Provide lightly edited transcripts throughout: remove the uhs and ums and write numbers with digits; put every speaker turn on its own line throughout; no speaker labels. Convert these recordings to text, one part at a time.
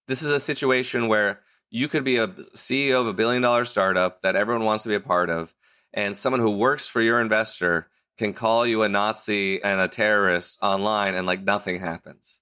This is a situation where you could be a CEO of a billion-dollar startup that everyone wants to be a part of, and someone who works for your investor can call you a Nazi and a terrorist online, and like nothing happens.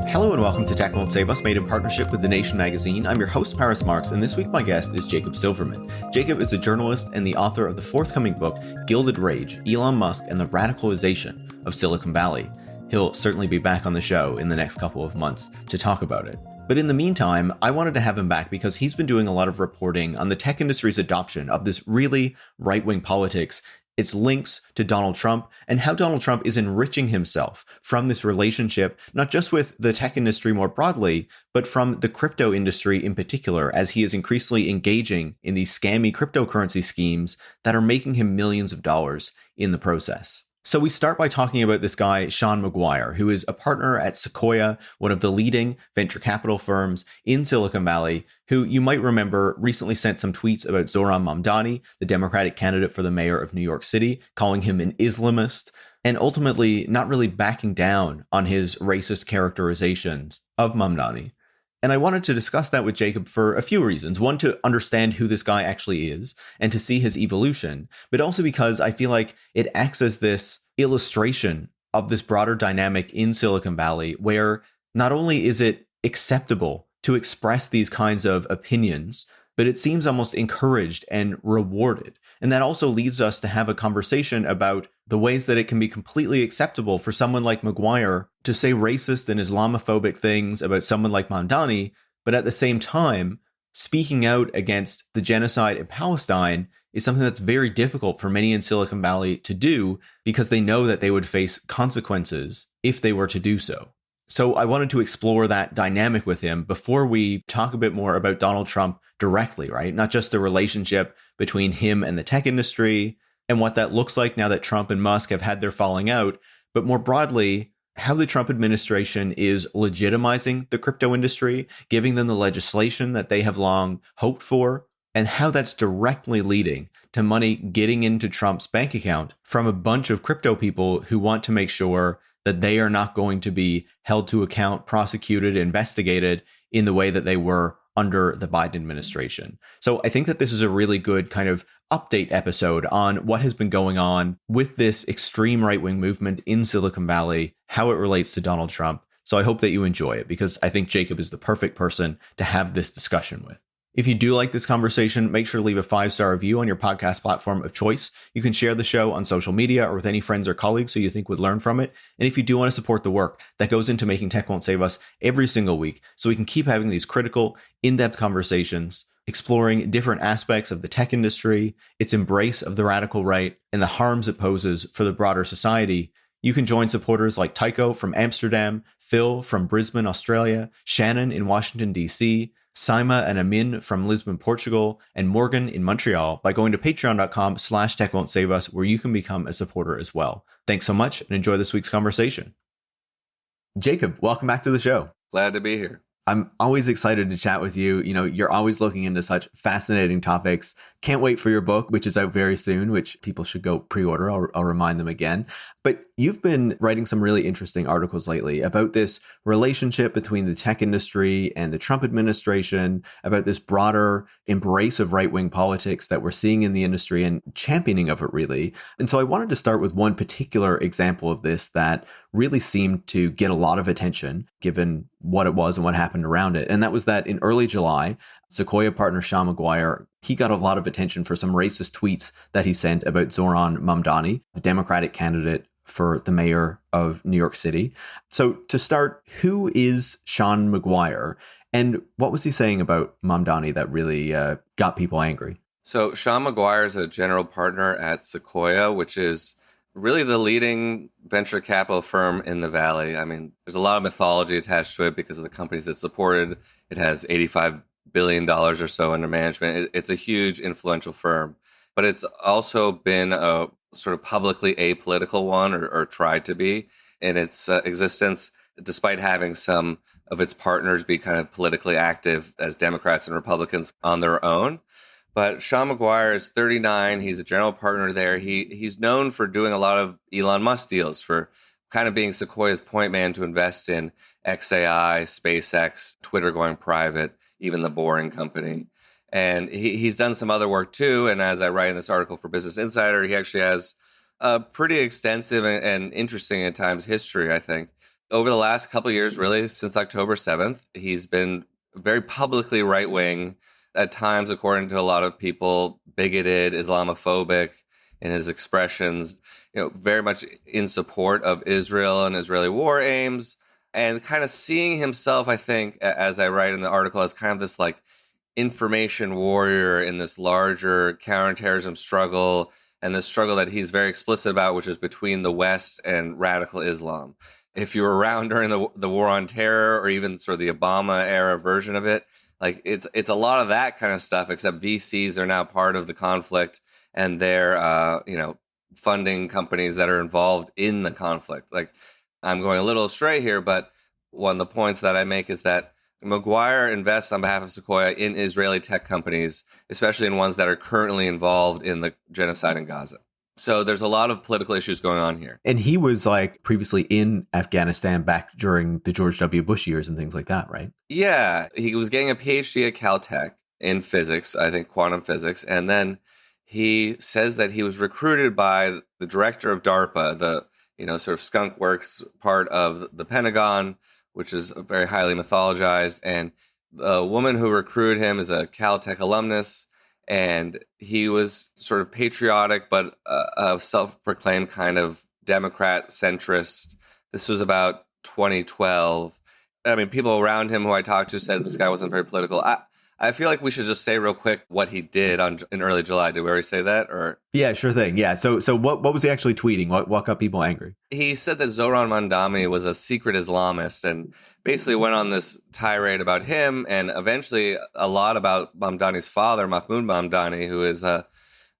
Hello and welcome to Tech Won't Save Us, made in partnership with The Nation magazine. I'm your host, Marx, and this week my guest is Jacob Silverman. Jacob is a journalist and the author of the forthcoming book, Gilded Rage, Elon Musk and the Radicalization of Silicon Valley. He'll certainly be back on the show in the next couple of months to talk about it. But in the meantime, I wanted to have him back because he's been doing a lot of reporting on the tech industry's adoption of this really right-wing politics, its links to Donald Trump, and how Donald Trump is enriching himself from this relationship, not just with the tech industry more broadly, but from the crypto industry in particular, as he is increasingly engaging in these scammy cryptocurrency schemes that are making him millions of dollars in the process. So we start by talking about this guy, Shawn Maguire, who is a partner at Sequoia, one of the leading venture capital firms in Silicon Valley, who you might remember recently sent some tweets about Zohran Mamdani, the Democratic candidate for the mayor of New York City, calling him an Islamist, and ultimately not really backing down on his racist characterizations of Mamdani. And I wanted to discuss that with Jacob for a few reasons. One, to understand who this guy actually is and to see his evolution, but also because I feel like it acts as this illustration of this broader dynamic in Silicon Valley, where not only is it acceptable to express these kinds of opinions, but it seems almost encouraged and rewarded. And that also leads us to have a conversation about the ways that it can be completely acceptable for someone like Maguire to say racist and Islamophobic things about someone like Mamdani, but at the same time, speaking out against the genocide in Palestine is something that's very difficult for many in Silicon Valley to do because they know that they would face consequences if they were to do so. So I wanted to explore that dynamic with him before we talk a bit more about Donald Trump directly, right? Not just the relationship between him and the tech industry and what that looks like now that Trump and Musk have had their falling out, but more broadly, how the Trump administration is legitimizing the crypto industry, giving them the legislation that they have long hoped for, and how that's directly leading to money getting into Trump's bank account from a bunch of crypto people who want to make sure that they are not going to be held to account, prosecuted, investigated in the way that they were under the Biden administration. So I think that this is a really good kind of update episode on what has been going on with this extreme right-wing movement in Silicon Valley, how it relates to Donald Trump. So I hope that you enjoy it because I think Jacob is the perfect person to have this discussion with. If you do like this conversation, make sure to leave a 5-star review on your podcast platform of choice. You can share the show on social media or with any friends or colleagues who you think would learn from it. And if you do want to support the work that goes into making Tech Won't Save Us every single week, so we can keep having these critical, in-depth conversations, exploring different aspects of the tech industry, its embrace of the radical right, and the harms it poses for the broader society, you can join supporters like Tycho from Amsterdam, Phil from Brisbane, Australia, Shannon in Washington, D.C., Saima and Amin from Lisbon, Portugal, and Morgan in Montreal by going to patreon.com/techwon'tsave-us, where you can become a supporter as well. Thanks so much and enjoy this week's conversation. Jacob, welcome back to the show.
Glad to be here.
I'm always excited to chat with you. You know, you're always looking into such fascinating topics. Can't wait for your book, which is out very soon, which people should go pre-order. I'll remind them again. But you've been writing some really interesting articles lately about this relationship between the tech industry and the Trump administration, about this broader embrace of right-wing politics that we're seeing in the industry and championing of it, really. And so I wanted to start with one particular example of this that really seemed to get a lot of attention, given what it was and what happened around it. And that was that in early July, Sequoia partner Shawn Maguire, he got a lot of attention for some racist tweets that he sent about Zohran Mamdani, the Democratic candidate for the mayor of New York City. So to start, who is Shawn Maguire and what was he saying about Mamdani that really got people angry?
So Shawn Maguire is a general partner at Sequoia, which is really the leading venture capital firm in the Valley. I mean, there's a lot of mythology attached to it because of the companies it supported. It has $85 billion or so under management. It's a huge influential firm, but it's also been a sort of publicly apolitical one or tried to be in its existence, despite having some of its partners be kind of politically active as Democrats and Republicans on their own. But Shawn Maguire is 39. He's a general partner there. He's known for doing a lot of Elon Musk deals, for kind of being Sequoia's point man to invest in XAI, SpaceX, Twitter going private, even the Boring Company. And he's done some other work too. And as I write in this article for Business Insider, he actually has a pretty extensive and interesting at times history, I think. Over the last couple of years, really since October 7th, he's been very publicly right-wing, at times, according to a lot of people, bigoted, Islamophobic in his expressions, very much in support of Israel and Israeli war aims, and kind of seeing himself, I think, as I write in the article, as kind of this like information warrior in this larger counterterrorism struggle, and this struggle that he's very explicit about, which is between the West and radical Islam. If you were around during the war on terror, or even sort of the Obama era version of it, like it's a lot of that kind of stuff, except VCs are now part of the conflict, and they're funding companies that are involved in the conflict. Like, I'm going a little astray here, but one of the points that I make is that Maguire invests on behalf of Sequoia in Israeli tech companies, especially in ones that are currently involved in the genocide in Gaza. So there's a lot of political issues going on here.
And he was like previously in Afghanistan back during the George W. Bush years and things like that, right?
Yeah, he was getting a PhD at Caltech in physics, I think quantum physics. And then he says that he was recruited by the director of DARPA, the sort of skunk works part of the Pentagon, which is very highly mythologized. And the woman who recruited him is a Caltech alumnus. And he was sort of patriotic, but a self-proclaimed kind of Democrat centrist. This was about 2012. I mean, people around him who I talked to said this guy wasn't very political. I feel like we should just say real quick what he did in early July. Did we already say that? Or
yeah, sure thing. Yeah. So what was he actually tweeting? What got people angry?
He said that Zohran Mamdani was a secret Islamist, and basically went on this tirade about him, and eventually a lot about Mamdani's father, Mahmoud Mamdani, who is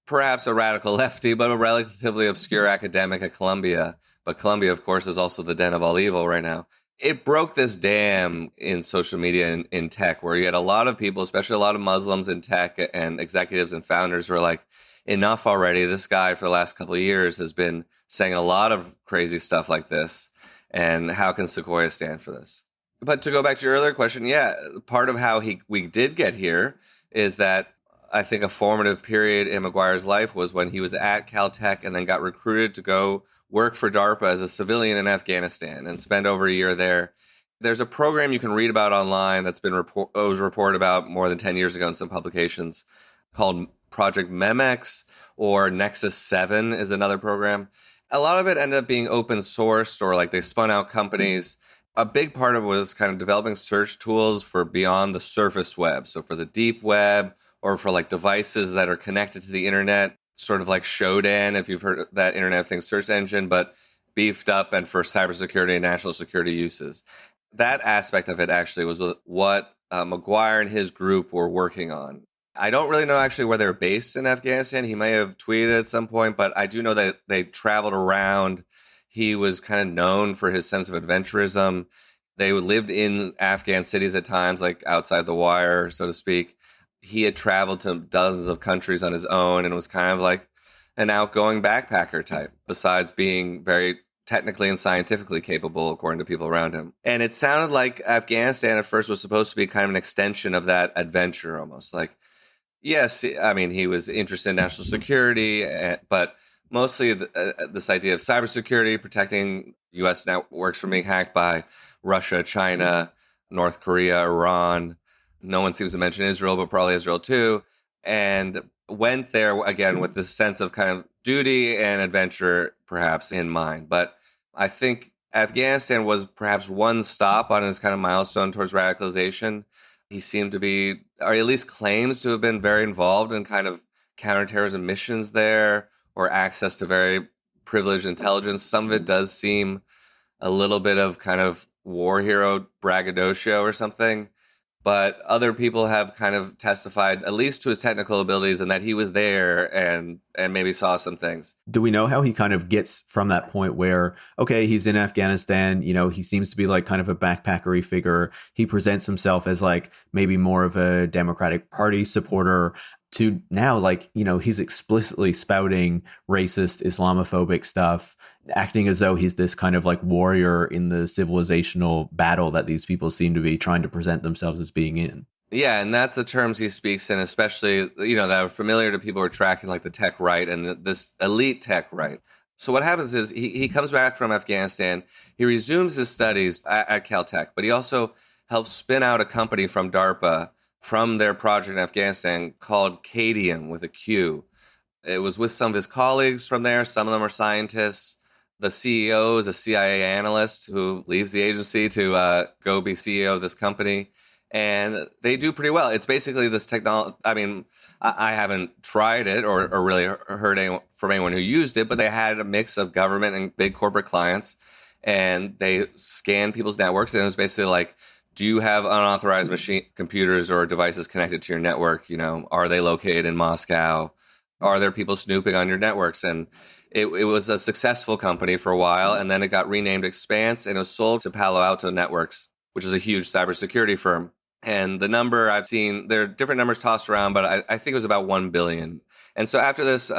perhaps a radical lefty, but a relatively obscure academic at Columbia. But Columbia, of course, is also the den of all evil right now. It broke this dam in social media and in tech, where you had a lot of people, especially a lot of Muslims in tech and executives and founders, who were like, enough already. This guy for the last couple of years has been saying a lot of crazy stuff like this. And how can Sequoia stand for this? But to go back to your earlier question, yeah, part of how we did get here is that I think a formative period in Maguire's life was when he was at Caltech and then got recruited to go work for DARPA as a civilian in Afghanistan and spend over a year there. There's a program you can read about online that's been was reported about more than 10 years ago in some publications called Project Memex, or Nexus 7 is another program. A lot of it ended up being open sourced, or like they spun out companies. A big part of it was kind of developing search tools for beyond the surface web. So for the deep web, or for like devices that are connected to the internet, sort of like Shodan, if you've heard of that Internet of Things search engine, but beefed up and for cybersecurity and national security uses. That aspect of it actually was what Maguire and his group were working on. I don't really know actually where they're based in Afghanistan. He may have tweeted at some point, but I do know that they traveled around. He was kind of known for his sense of adventurism. They lived in Afghan cities at times, like outside the wire, so to speak. He had traveled to dozens of countries on his own and was kind of like an outgoing backpacker type, besides being very technically and scientifically capable, according to people around him. And it sounded like Afghanistan at first was supposed to be kind of an extension of that adventure almost. Like, yes, I mean, he was interested in national security, but mostly this idea of cybersecurity, protecting U.S. networks from being hacked by Russia, China, North Korea, Iran. No one seems to mention Israel, but probably Israel too. And went there, again, with this sense of kind of duty and adventure perhaps in mind. But I think Afghanistan was perhaps one stop on his kind of milestone towards radicalization. He seemed to be, or at least claims to have been, very involved in kind of counterterrorism missions there, or access to very privileged intelligence. Some of it does seem a little bit of kind of war hero braggadocio or something. but other people have kind of testified at least to his technical abilities and that he was there and maybe saw some things.
Do we know how he kind of gets from that point where, okay, he's in Afghanistan, he seems to be like kind of a backpackery figure. He presents himself as like maybe more of a Democratic Party supporter, to now, like, he's explicitly spouting racist, Islamophobic stuff, acting as though he's this kind of like warrior in the civilizational battle that these people seem to be trying to present themselves as being in.
Yeah, and that's the terms he speaks in, especially, that are familiar to people who are tracking like the tech right and this elite tech right. So what happens is he comes back from Afghanistan, he resumes his studies at Caltech, but he also helps spin out a company from DARPA from their project in Afghanistan called Cadium with a Q. It was with some of his colleagues from there. Some of them are scientists. The CEO is a CIA analyst who leaves the agency to go be CEO of this company. And they do pretty well. It's basically this technology. I mean, I haven't tried it or really heard from anyone who used it, but they had a mix of government and big corporate clients. And they scanned people's networks. And it was basically like, do you have unauthorized computers or devices connected to your network? Are they located in Moscow? Are there people snooping on your networks? And it was a successful company for a while, and then it got renamed Expanse, and it was sold to Palo Alto Networks, which is a huge cybersecurity firm. And the number I've seen, there are different numbers tossed around, but I think it was about 1 billion. And so after this,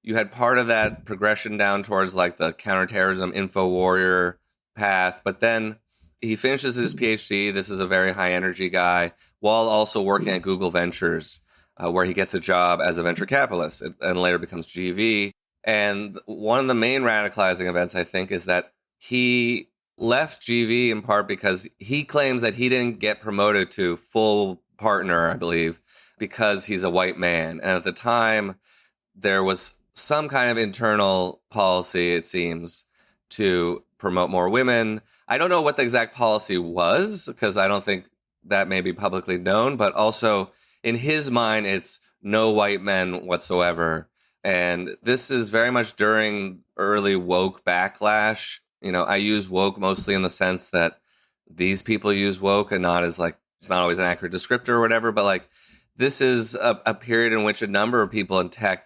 you had part of that progression down towards like the counterterrorism info warrior path, but then he finishes his PhD. This is a very high energy guy, while also working at Google Ventures, where he gets a job as a venture capitalist and later becomes GV. And one of the main radicalizing events, I think, is that he left GV in part because he claims that he didn't get promoted to full partner, I believe, because he's a white man. And at the time, there was some kind of internal policy, it seems, to promote more women. I don't know what the exact policy was, because I don't think that may be publicly known, but also in his mind, it's no white men whatsoever. And this is very much during early woke backlash. I use woke mostly in the sense that these people use woke and not as like, it's not always an accurate descriptor or whatever, but like this is a period in which a number of people in tech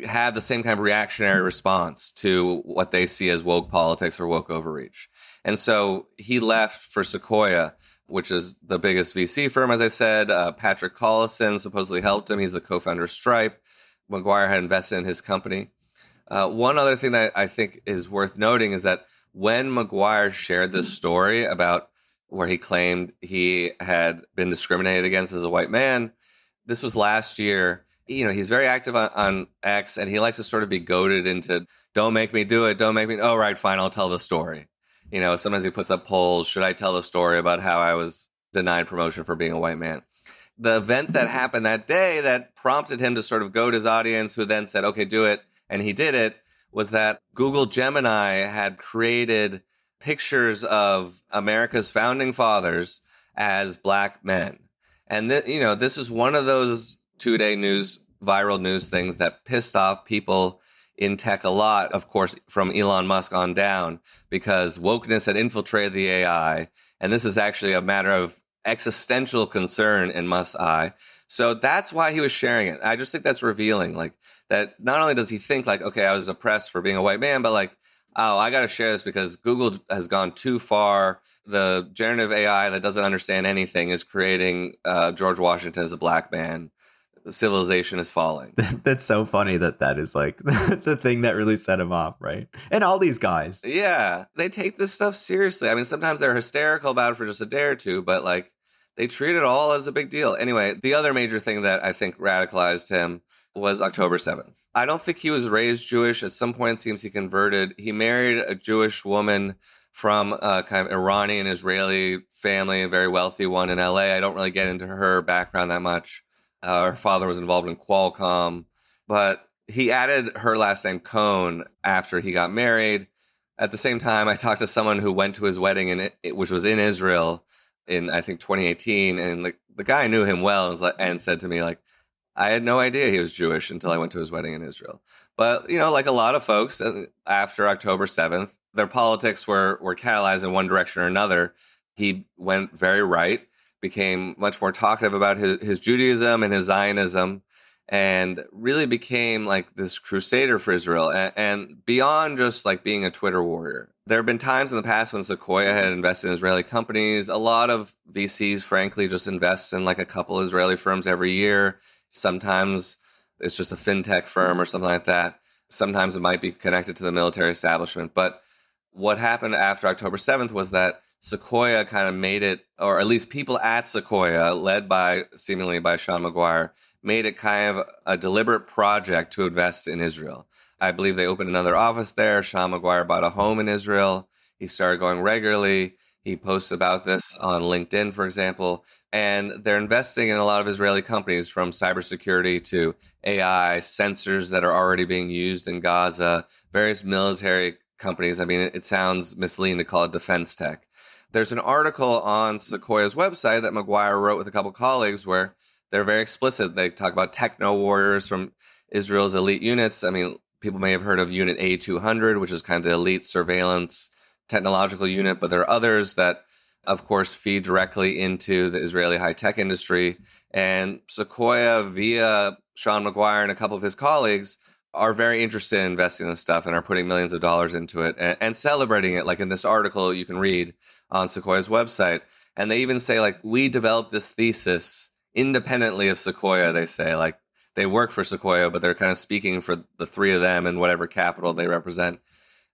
have the same kind of reactionary response to what they see as woke politics or woke overreach. And so he left for Sequoia, which is the biggest VC firm, as I said. Patrick Collison supposedly helped him. He's the co-founder of Stripe. Maguire had invested in his company. One other thing that I think is worth noting is that when Maguire shared this story about where he claimed he had been discriminated against as a white man, this was last year. He's very active on X, and he likes to sort of be goaded into, don't make me do it, don't make me, oh, right, fine, I'll tell the story. Sometimes he puts up polls, should I tell the story about how I was denied promotion for being a white man? The event that happened that day that prompted him to sort of goad his audience, who then said, okay, do it, and he did it, was that Google Gemini had created pictures of America's founding fathers as black men. And, this is one of those two-day viral news things that pissed off people in tech a lot, of course, from Elon Musk on down, because wokeness had infiltrated the AI. And this is actually a matter of existential concern in Musk's eye. So that's why he was sharing it. I just think that's revealing, like, that not only does he think like, okay, I was oppressed for being a white man, but like, oh, I got to share this because Google has gone too far. The generative AI that doesn't understand anything is creating George Washington as a black man. The civilization is falling.
That's so funny that is like the thing that really set him off, right? And all these guys.
Yeah, they take this stuff seriously. I mean, sometimes they're hysterical about it for just a day or two, but like they treat it all as a big deal. Anyway, the other major thing that I think radicalized him was October 7th. I don't think he was raised Jewish. At some point, it seems he converted. He married a Jewish woman from a kind of Iranian Israeli family, a very wealthy one in LA. I don't really get into her background that much. Her father was involved in Qualcomm, but he added her last name Cohn after he got married. At the same time, I talked to someone who went to his wedding, which was in Israel in, I think, 2018. And the guy knew him well and said to me, like, I had no idea he was Jewish until I went to his wedding in Israel. But, like a lot of folks, after October 7th, their politics were catalyzed in one direction or another. He went very right became much more talkative about his Judaism and his Zionism, and really became like this crusader for Israel. And beyond just like being a Twitter warrior, there have been times in the past when Sequoia had invested in Israeli companies. A lot of VCs, frankly, just invest in like a couple Israeli firms every year. Sometimes it's just a fintech firm or something like that. Sometimes it might be connected to the military establishment. But what happened after October 7th was that Sequoia kind of made it, or at least people at Sequoia, led seemingly by Shawn Maguire, made it kind of a deliberate project to invest in Israel. I believe they opened another office there. Shawn Maguire bought a home in Israel. He started going regularly. He posts about this on LinkedIn, for example. And they're investing in a lot of Israeli companies, from cybersecurity to AI, sensors that are already being used in Gaza, various military companies. I mean, it sounds misleading to call it defense tech. There's an article on Sequoia's website that Maguire wrote with a couple colleagues where they're very explicit. They talk about techno warriors from Israel's elite units. I mean, people may have heard of Unit A200, which is kind of the elite surveillance technological unit, but there are others that, of course, feed directly into the Israeli high-tech industry. And Sequoia, via Shawn Maguire and a couple of his colleagues, are very interested in investing in this stuff and are putting millions of dollars into it and celebrating it. Like in this article you can read on Sequoia's website. And they even say, like, we developed this thesis independently of Sequoia. They say, like, they work for Sequoia, but they're kind of speaking for the three of them and whatever capital they represent,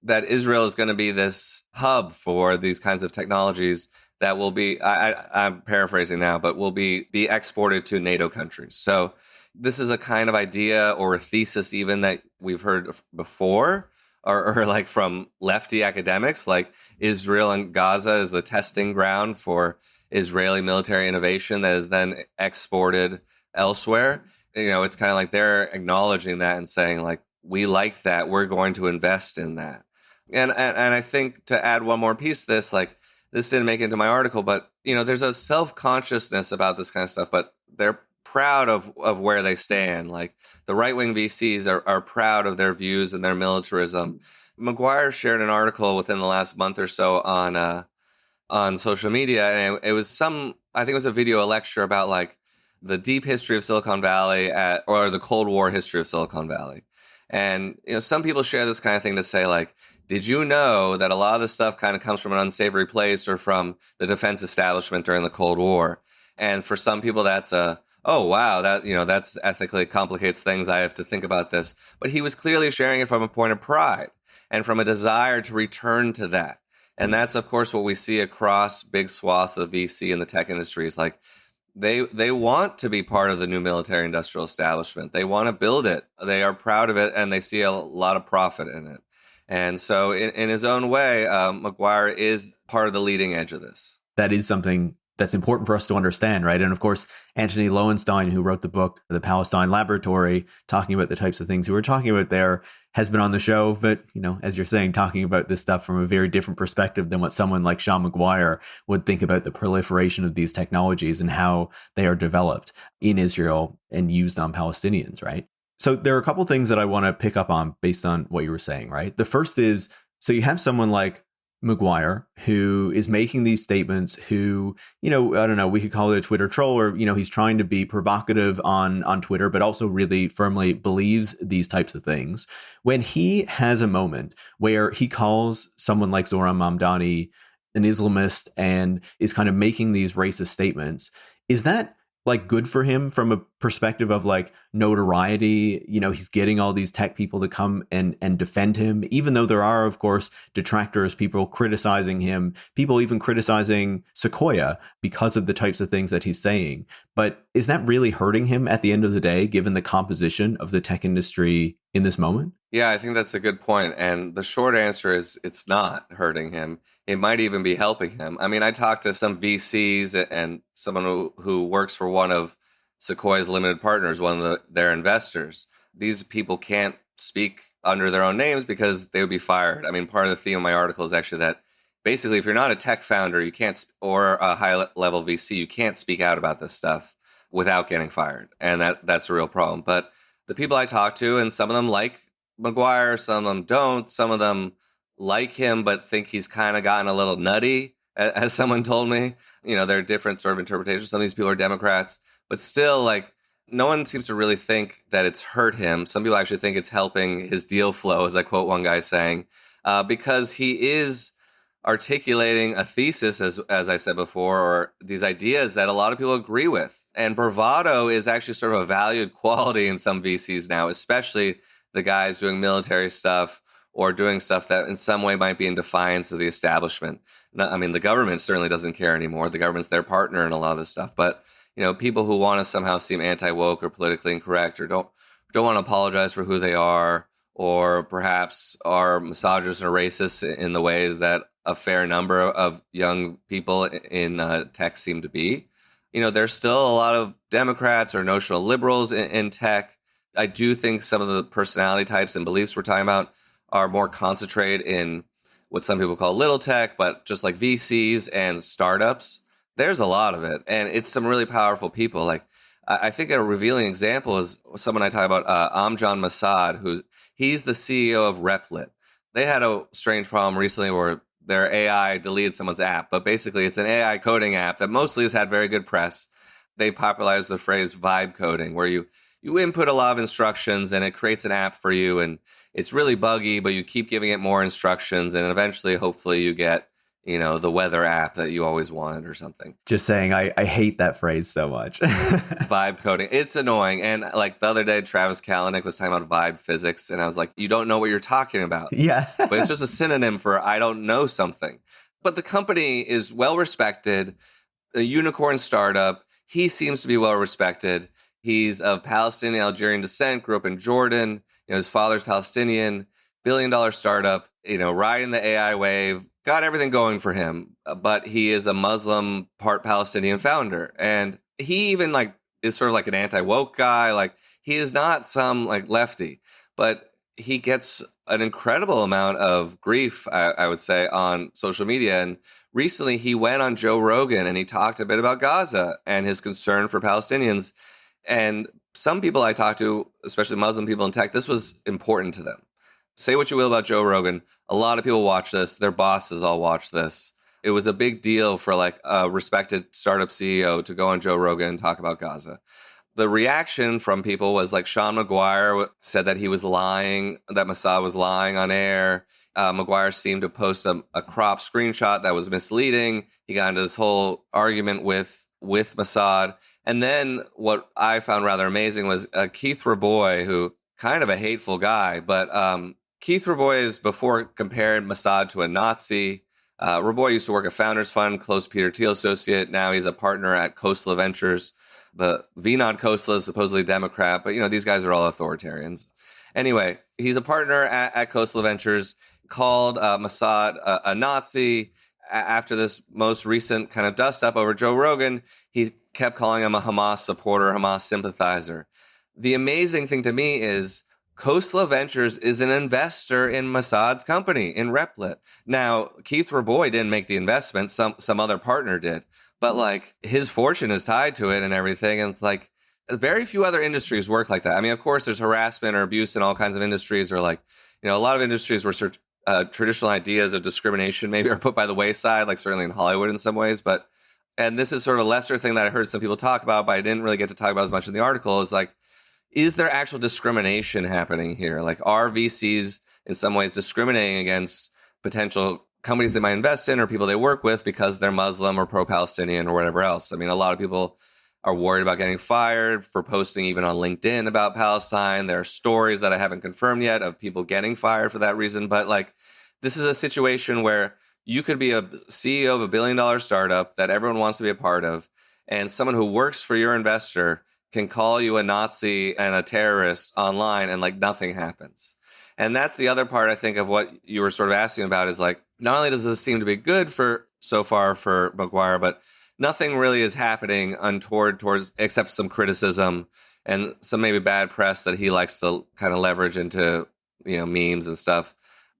that Israel is going to be this hub for these kinds of technologies that will be, I'm paraphrasing now, but will be exported to NATO countries. So this is a kind of idea or a thesis even that we've heard before, or like from lefty academics, like Israel and Gaza is the testing ground for Israeli military innovation that is then exported elsewhere. You know, it's kind of like they're acknowledging that and saying, like, we like that, we're going to invest in that. And I think to add one more piece to this, like, this didn't make it into my article, but, you know, there's a self-consciousness about this kind of stuff, but they're proud of where they stand. Like, the right-wing VCs are proud of their views and their militarism. Maguire shared an article within the last month or so on social media, and it was I think it was a video, a lecture about like the deep history of Silicon Valley or the Cold War history of Silicon Valley. And, you know, some people share this kind of thing to say, like, did you know that a lot of this stuff kind of comes from an unsavory place or from the defense establishment during the Cold War? And for some people, that's oh, wow, that, you know, that's ethically complicates things. I have to think about this. But he was clearly sharing it from a point of pride and from a desire to return to that. And that's, of course, what we see across big swaths of VC and the tech industry is like, they want to be part of the new military industrial establishment. They want to build it. They are proud of it, and they see a lot of profit in it. And so in his own way, Maguire is part of the leading edge of this.
That is something that's important for us to understand, right? And of course, Anthony Lowenstein, who wrote the book, The Palestine Laboratory, talking about the types of things we were talking about there, has been on the show. But, you know, as you're saying, talking about this stuff from a very different perspective than what someone like Shawn Maguire would think about the proliferation of these technologies and how they are developed in Israel and used on Palestinians, right? So there are a couple things that I want to pick up on based on what you were saying, right? The first is, so you have someone like Maguire, who is making these statements, who, you know, I don't know, we could call it a Twitter troll, or, you know, he's trying to be provocative on Twitter, but also really firmly believes these types of things. When he has a moment where he calls someone like Zohran Mamdani an Islamist and is kind of making these racist statements, is that like good for him from a perspective of like notoriety? You know, he's getting all these tech people to come and defend him, even though there are, of course, detractors, people criticizing him, people even criticizing Sequoia because of the types of things that he's saying. But is that really hurting him at the end of the day, given the composition of the tech industry in this moment?
Yeah, I think that's a good point. And the short answer is it's not hurting him. It might even be helping him. I mean, I talked to some VCs and someone who works for one of Sequoia's limited partners, one of their investors. These people can't speak under their own names because they would be fired. I mean, part of the theme of my article is actually that basically if you're not a tech founder, you can't, or a high-level VC, you can't speak out about this stuff without getting fired. And that's a real problem. But the people I talk to, and some of them like Maguire, some of them don't, some of them like him but think he's kind of gotten a little nutty as someone told me. There are different sort of interpretations. Some of these people are Democrats, but still, like, no one seems to really think that it's hurt him. Some people actually think it's helping his deal flow, as I quote one guy saying, because he is articulating a thesis, as I said before, or these ideas that a lot of people agree with. And bravado is actually sort of a valued quality in some VCs now, especially the guys doing military stuff or doing stuff that in some way might be in defiance of the establishment. I mean, the government certainly doesn't care anymore. The government's their partner in a lot of this stuff. But, people who want to somehow seem anti-woke or politically incorrect or don't want to apologize for who they are, or perhaps are misogynist or racist in the ways that a fair number of young people in tech seem to be. There's still a lot of Democrats or notional liberals in tech. I do think some of the personality types and beliefs we're talking about are more concentrated in what some people call little tech, but just like VCs and startups. There's a lot of it, and it's some really powerful people. Like, I think a revealing example is someone I talk about, Amjad Masad, he's the CEO of Replit. They had a strange problem recently where their AI deleted someone's app, but basically it's an AI coding app that mostly has had very good press. They popularized the phrase vibe coding, where you input a lot of instructions and it creates an app for you, and it's really buggy, but you keep giving it more instructions, and eventually, hopefully, you get the weather app that you always wanted or something.
Just saying, I hate that phrase so much.
Vibe coding. It's annoying. And like the other day, Travis Kalanick was talking about vibe physics. And I was like, you don't know what you're talking about.
Yeah.
But it's just a synonym for I don't know something. But the company is well respected, a unicorn startup. He seems to be well respected. He's of Palestinian Algerian descent, grew up in Jordan. His father's Palestinian, billion-dollar startup, riding the AI wave. Got everything going for him, but he is a Muslim, part Palestinian founder. And he even is sort of like an anti-woke guy. Like, he is not some lefty, but he gets an incredible amount of grief, I would say, on social media. And recently he went on Joe Rogan and he talked a bit about Gaza and his concern for Palestinians. And some people I talked to, especially Muslim people in tech, this was important to them. Say what you will about Joe Rogan. A lot of people watch this. Their bosses all watch this. It was a big deal for a respected startup CEO to go on Joe Rogan and talk about Gaza. The reaction from people was Shawn Maguire said that he was lying, that Masad was lying on air. Maguire seemed to post a cropped screenshot that was misleading. He got into this whole argument with Masad. And then what I found rather amazing was Keith Rabois, who kind of a hateful guy, but Keith Rabois is before compared Masad to a Nazi. Rabois used to work at Founders Fund, close Peter Thiel associate. Now he's a partner at Khosla Ventures. The Vinod Khosla is supposedly Democrat, but these guys are all authoritarians. Anyway, he's a partner at Khosla Ventures, called Masad a Nazi. After this most recent kind of dust up over Joe Rogan, he kept calling him a Hamas supporter, Hamas sympathizer. The amazing thing to me is Khosla Ventures is an investor in Masad's company, in Replit. Now, Keith Rabois didn't make the investment. Some other partner did. But his fortune is tied to it and everything. And very few other industries work like that. I mean, of course, there's harassment or abuse in all kinds of industries, or a lot of industries where traditional ideas of discrimination maybe are put by the wayside, certainly in Hollywood in some ways. And this is sort of a lesser thing that I heard some people talk about, but I didn't really get to talk about as much in the article, is there actual discrimination happening here? Are VCs in some ways discriminating against potential companies they might invest in or people they work with because they're Muslim or pro-Palestinian or whatever else? I mean, a lot of people are worried about getting fired for posting even on LinkedIn about Palestine. There are stories that I haven't confirmed yet of people getting fired for that reason. But this is a situation where you could be a CEO of a billion-dollar startup that everyone wants to be a part of, and someone who works for your investor can call you a Nazi and a terrorist online, and nothing happens. And that's the other part, I think, of what you were sort of asking about is not only does this seem to be good so far for Maguire, but nothing really is happening untoward towards except some criticism and some maybe bad press that he likes to kind of leverage into, memes and stuff.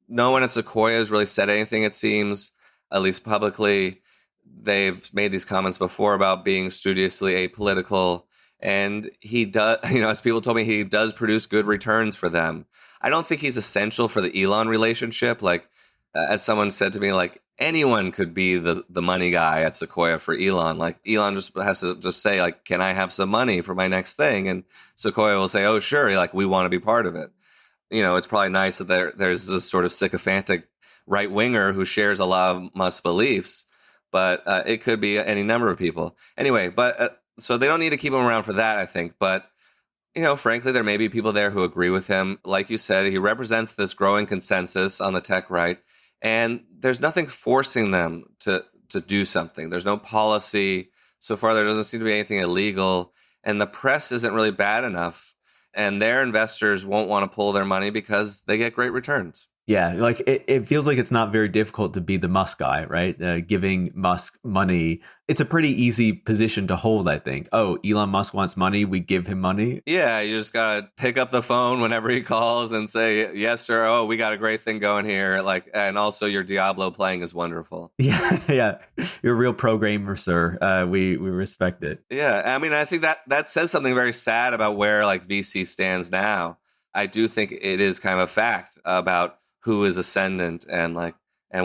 No one at Sequoia has really said anything, it seems, at least publicly. They've made these comments before about being studiously apolitical. And he does, as people told me, he does produce good returns for them. I don't think he's essential for the Elon relationship. As someone said to me, anyone could be the money guy at Sequoia for Elon. Like Elon just has to just say like, can I have some money for my next thing? And Sequoia will say, oh, sure. Like we want to be part of it. It's probably nice that there's this sort of sycophantic right winger who shares a lot of Musk's beliefs, but it could be any number of people. Anyway, but so they don't need to keep him around for that, I think. But, frankly, there may be people there who agree with him. Like you said, he represents this growing consensus on the tech right, and there's nothing forcing them to do something. There's no policy. So far, there doesn't seem to be anything illegal, and the press isn't really bad enough, and their investors won't want to pull their money because they get great returns.
Yeah, like it feels like it's not very difficult to be the Musk guy, right? Giving Musk money. It's a pretty easy position to hold, I think. Oh, Elon Musk wants money. We give him money.
Yeah, you just got to pick up the phone whenever he calls and say, yes, sir. Oh, we got a great thing going here. Like, and also your Diablo playing is wonderful.
Yeah, yeah. You're a real programmer, sir. We respect it.
Yeah, I mean, I think that says something very sad about where like VC stands now. I do think it is kind of a fact about who is ascendant and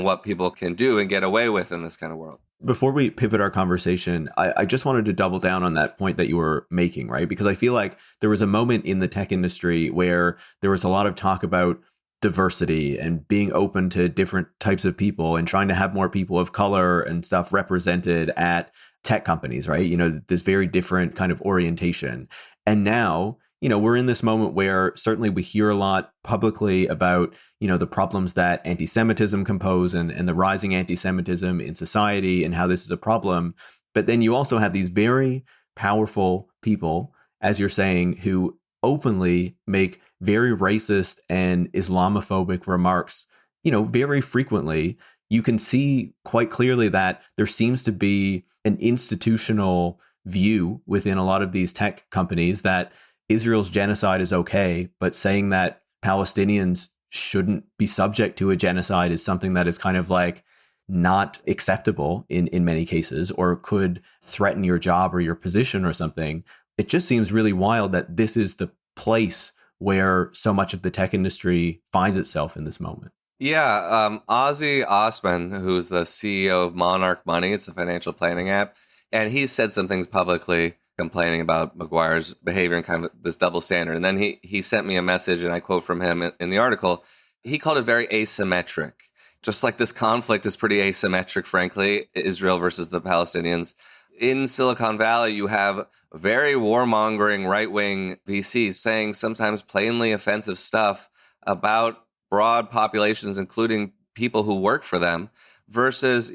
what people can do and get away with in this kind of world.
Before we pivot our conversation, I just wanted to double down on that point that you were making, right? Because I feel like there was a moment in the tech industry where there was a lot of talk about diversity and being open to different types of people and trying to have more people of color and stuff represented at tech companies, right? This very different kind of orientation. And now, we're in this moment where certainly we hear a lot publicly about, the problems that anti-Semitism can pose and the rising anti-Semitism in society and how this is a problem. But then you also have these very powerful people, as you're saying, who openly make very racist and Islamophobic remarks, very frequently. You can see quite clearly that there seems to be an institutional view within a lot of these tech companies that Israel's genocide is okay, but saying that Palestinians shouldn't be subject to a genocide is something that is kind of like not acceptable in many cases, or could threaten your job or your position or something. It just seems really wild that this is the place where so much of the tech industry finds itself in this moment.
Yeah, Ozzy Osman, who's the CEO of Monarch Money, it's a financial planning app, and he said some things publicly complaining about Maguire's behavior and kind of this double standard. And then he sent me a message, and I quote from him in the article. He called it very asymmetric. Just like this conflict is pretty asymmetric, frankly, Israel versus the Palestinians. In Silicon Valley, you have very warmongering right-wing VCs saying sometimes plainly offensive stuff about broad populations, including people who work for them, versus,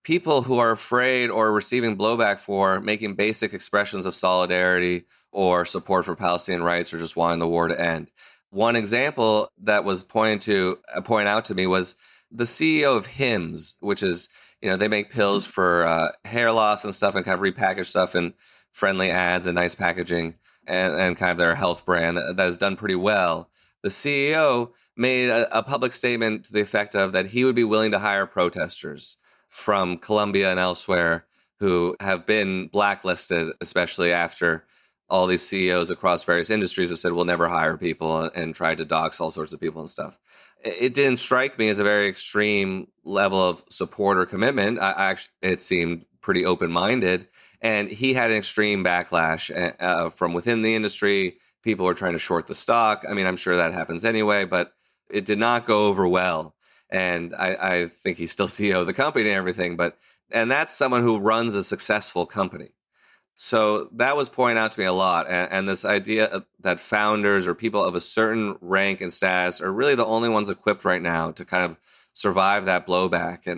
people who are afraid or receiving blowback for making basic expressions of solidarity or support for Palestinian rights or just wanting the war to end. One example that was pointed out to me was the CEO of Hims, which is, they make pills for hair loss and stuff and kind of repackage stuff in friendly ads and nice packaging and kind of their health brand that has done pretty well. The CEO made a public statement to the effect of that he would be willing to hire protesters from Colombia and elsewhere who have been blacklisted, especially after all these CEOs across various industries have said we'll never hire people and tried to dox all sorts of people and stuff. It didn't strike me as a very extreme level of support or commitment. It seemed pretty open-minded, and he had an extreme backlash from within the industry. People were trying to short the stock. I mean, I'm sure that happens anyway, but it did not go over well. And I think he's still CEO of the company and everything, and that's someone who runs a successful company. So that was pointed out to me a lot. And this idea that founders or people of a certain rank and status are really the only ones equipped right now to kind of survive that blowback.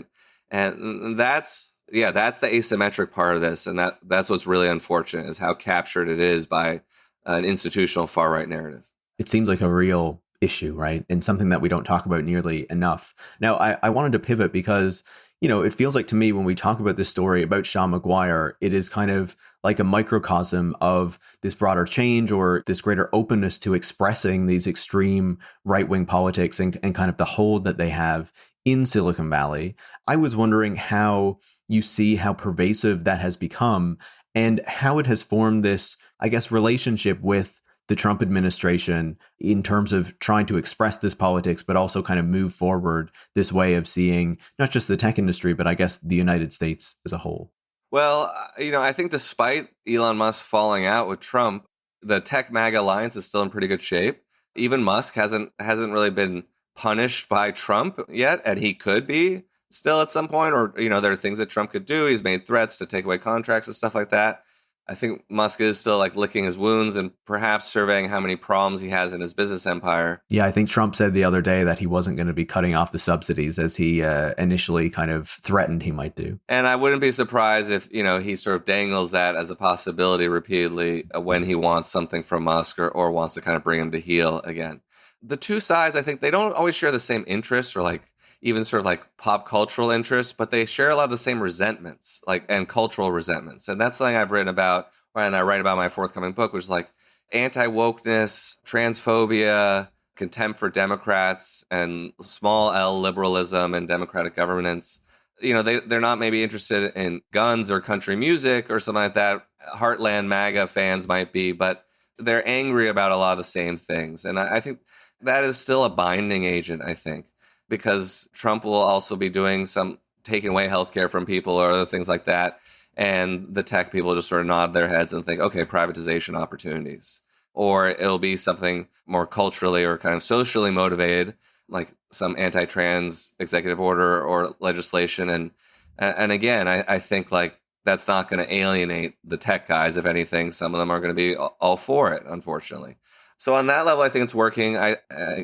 And that's the asymmetric part of this. And that's what's really unfortunate, is how captured it is by an institutional far right narrative.
It seems like a real issue, right? And something that we don't talk about nearly enough. Now, I wanted to pivot because, it feels like to me when we talk about this story about Shawn Maguire, it is kind of like a microcosm of this broader change or this greater openness to expressing these extreme right-wing politics and kind of the hold that they have in Silicon Valley. I was wondering how you see how pervasive that has become and how it has formed this, I guess, relationship with the Trump administration in terms of trying to express this politics, but also kind of move forward this way of seeing not just the tech industry, but I guess the United States as a whole?
Well, I think despite Elon Musk falling out with Trump, the Tech MAGA alliance is still in pretty good shape. Even Musk hasn't really been punished by Trump yet, and he could be still at some point. Or there are things that Trump could do. He's made threats to take away contracts and stuff like that. I think Musk is still like licking his wounds and perhaps surveying how many problems he has in his business empire.
Yeah, I think Trump said the other day that he wasn't going to be cutting off the subsidies as he initially kind of threatened he might do.
And I wouldn't be surprised if, he sort of dangles that as a possibility repeatedly when he wants something from Musk or wants to kind of bring him to heel again. The two sides, I think they don't always share the same interests or like even sort of like pop cultural interests, but they share a lot of the same resentments, and cultural resentments. And that's something I've written about when I write about my forthcoming book, which is like anti-wokeness, transphobia, contempt for Democrats, and small L liberalism and democratic governance. They're not maybe interested in guns or country music or something like that. Heartland MAGA fans might be, but they're angry about a lot of the same things. And I think that is still a binding agent, I think, because Trump will also be doing some taking away healthcare from people or other things like that. And the tech people just sort of nod their heads and think, okay, privatization opportunities. Or it'll be something more culturally or kind of socially motivated, like some anti-trans executive order or legislation. And again, I think like that's not going to alienate the tech guys. If anything, some of them are going to be all for it, unfortunately. So on that level, I think it's working.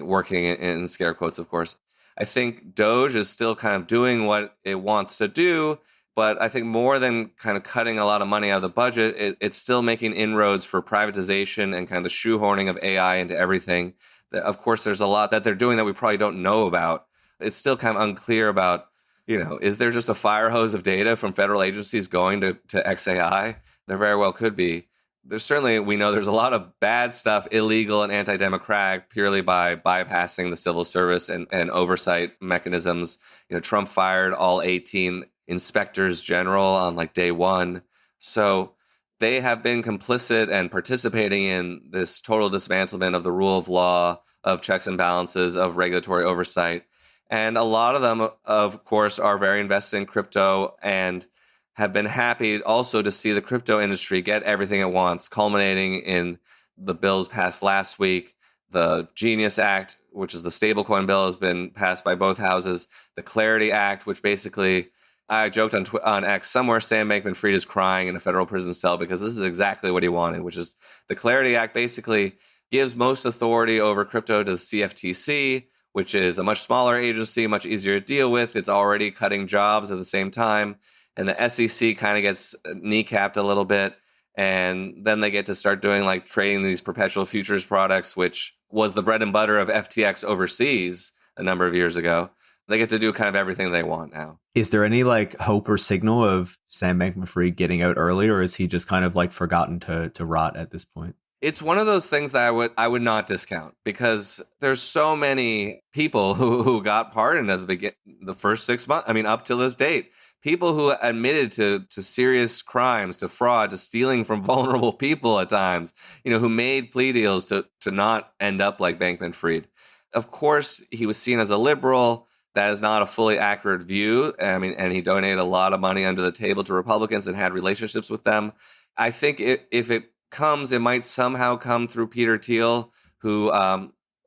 Working in scare quotes, of course. I think Doge is still kind of doing what it wants to do, but I think more than kind of cutting a lot of money out of the budget, it's still making inroads for privatization and kind of the shoehorning of AI into everything. Of course, there's a lot that they're doing that we probably don't know about. It's still kind of unclear about, is there just a fire hose of data from federal agencies going to XAI? There very well could be. We know there's a lot of bad stuff, illegal and anti-democratic, purely by bypassing the civil service and oversight mechanisms. Trump fired all 18 inspectors general on like day one. So they have been complicit and participating in this total dismantlement of the rule of law, of checks and balances, of regulatory oversight. And a lot of them, of course, are very invested in crypto and have been happy also to see the crypto industry get everything it wants, culminating in the bills passed last week. The Genius Act, which is the stablecoin bill, has been passed by both houses. The Clarity Act, which basically, I joked on X, somewhere Sam Bankman Freed is crying in a federal prison cell because this is exactly what he wanted, which is the Clarity Act basically gives most authority over crypto to the CFTC, which is a much smaller agency, much easier to deal with. It's already cutting jobs at the same time. And the SEC kind of gets kneecapped a little bit. And then they get to start doing like trading these perpetual futures products, which was the bread and butter of FTX overseas a number of years ago. They get to do kind of everything they want now.
Is there any like hope or signal of Sam Bankman-Fried getting out early, or is he just kind of like forgotten to rot at this point?
It's one of those things that I would not discount because there's so many people who got pardoned at the first 6 months. I mean, up to this date. People who admitted to serious crimes, to fraud, to stealing from vulnerable people at times, who made plea deals to not end up like Bankman Freed. Of course, he was seen as a liberal. That is not a fully accurate view. I mean, and he donated a lot of money under the table to Republicans and had relationships with them. I think if it comes, it might somehow come through Peter Thiel, who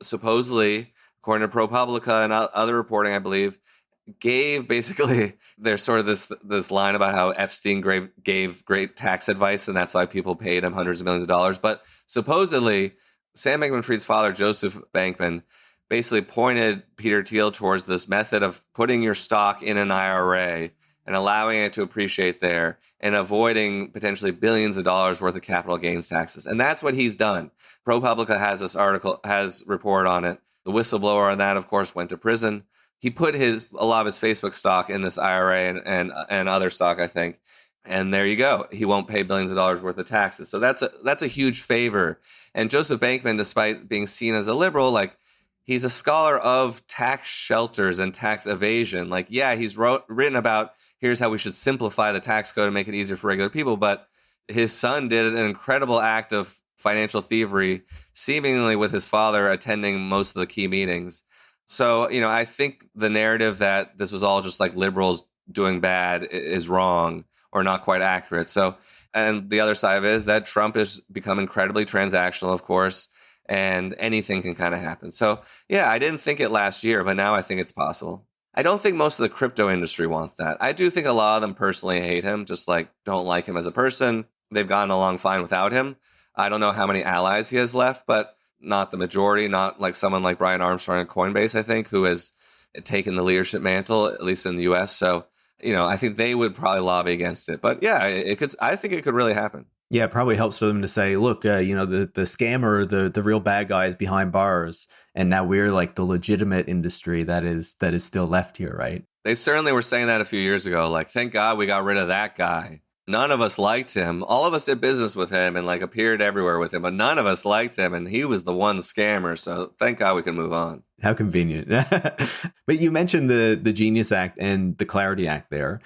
supposedly, according to ProPublica and other reporting, I believe, gave basically there's sort of this line about how Epstein gave great tax advice and that's why people paid him hundreds of millions of dollars. But supposedly Sam Bankman-Fried's father, Joseph Bankman, basically pointed Peter Thiel towards this method of putting your stock in an IRA and allowing it to appreciate there and avoiding potentially billions of dollars worth of capital gains taxes. And that's what he's done. ProPublica has report on it. The whistleblower on that, of course, went to prison. He put a lot of his Facebook stock in this IRA and other stock, I think. And there you go. He won't pay billions of dollars worth of taxes. So that's a huge favor. And Joseph Bankman, despite being seen as a liberal, like he's a scholar of tax shelters and tax evasion. Like, yeah, he's written about here's how we should simplify the tax code and make it easier for regular people. But his son did an incredible act of financial thievery, seemingly with his father attending most of the key meetings. So, I think the narrative that this was all just like liberals doing bad is wrong or not quite accurate. So, and the other side of it is that Trump has become incredibly transactional, of course, and anything can kind of happen. So, yeah, I didn't think it last year, but now I think it's possible. I don't think most of the crypto industry wants that. I do think a lot of them personally hate him, just like don't like him as a person. They've gotten along fine without him. I don't know how many allies he has left, but not the majority, not like someone like Brian Armstrong at Coinbase, I think, who has taken the leadership mantle, at least in the US. So, I think they would probably lobby against it. But yeah, I think it could really happen.
Yeah, it probably helps for them to say, look, the scammer, the real bad guy is behind bars, and now we're like the legitimate industry that is still left here, right?
They certainly were saying that a few years ago. Like, thank God we got rid of that guy. None of us liked him. All of us did business with him and like appeared everywhere with him, but none of us liked him, and he was the one scammer. So thank God we can move on.
How convenient. But you mentioned the Genius Act and the Clarity Act there.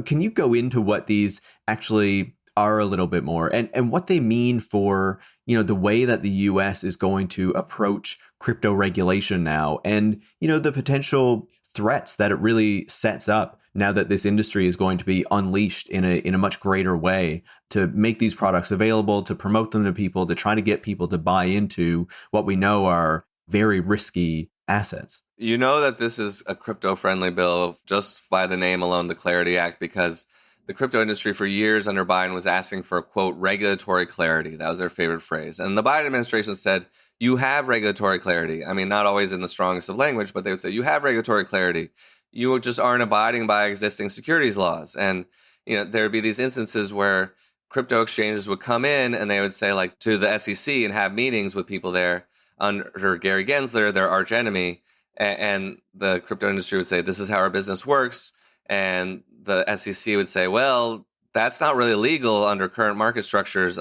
Can you go into what these actually are a little bit more and what they mean for, the way that the US is going to approach crypto regulation now, and, the potential threats that it really sets up now that this industry is going to be unleashed in a much greater way to make these products available, to promote them to people, to try to get people to buy into what we know are very risky assets.
You know that this is a crypto-friendly bill just by the name alone, the Clarity Act, because the crypto industry for years under Biden was asking for, quote, regulatory clarity. That was their favorite phrase. And the Biden administration said, you have regulatory clarity. I mean, not always in the strongest of language, but they would say, you have regulatory clarity. You just aren't abiding by existing securities laws. And, there would be these instances where crypto exchanges would come in and they would say, like, to the SEC and have meetings with people there under Gary Gensler, their arch enemy. And the crypto industry would say, this is how our business works. And the SEC would say, well, that's not really legal under current market structures.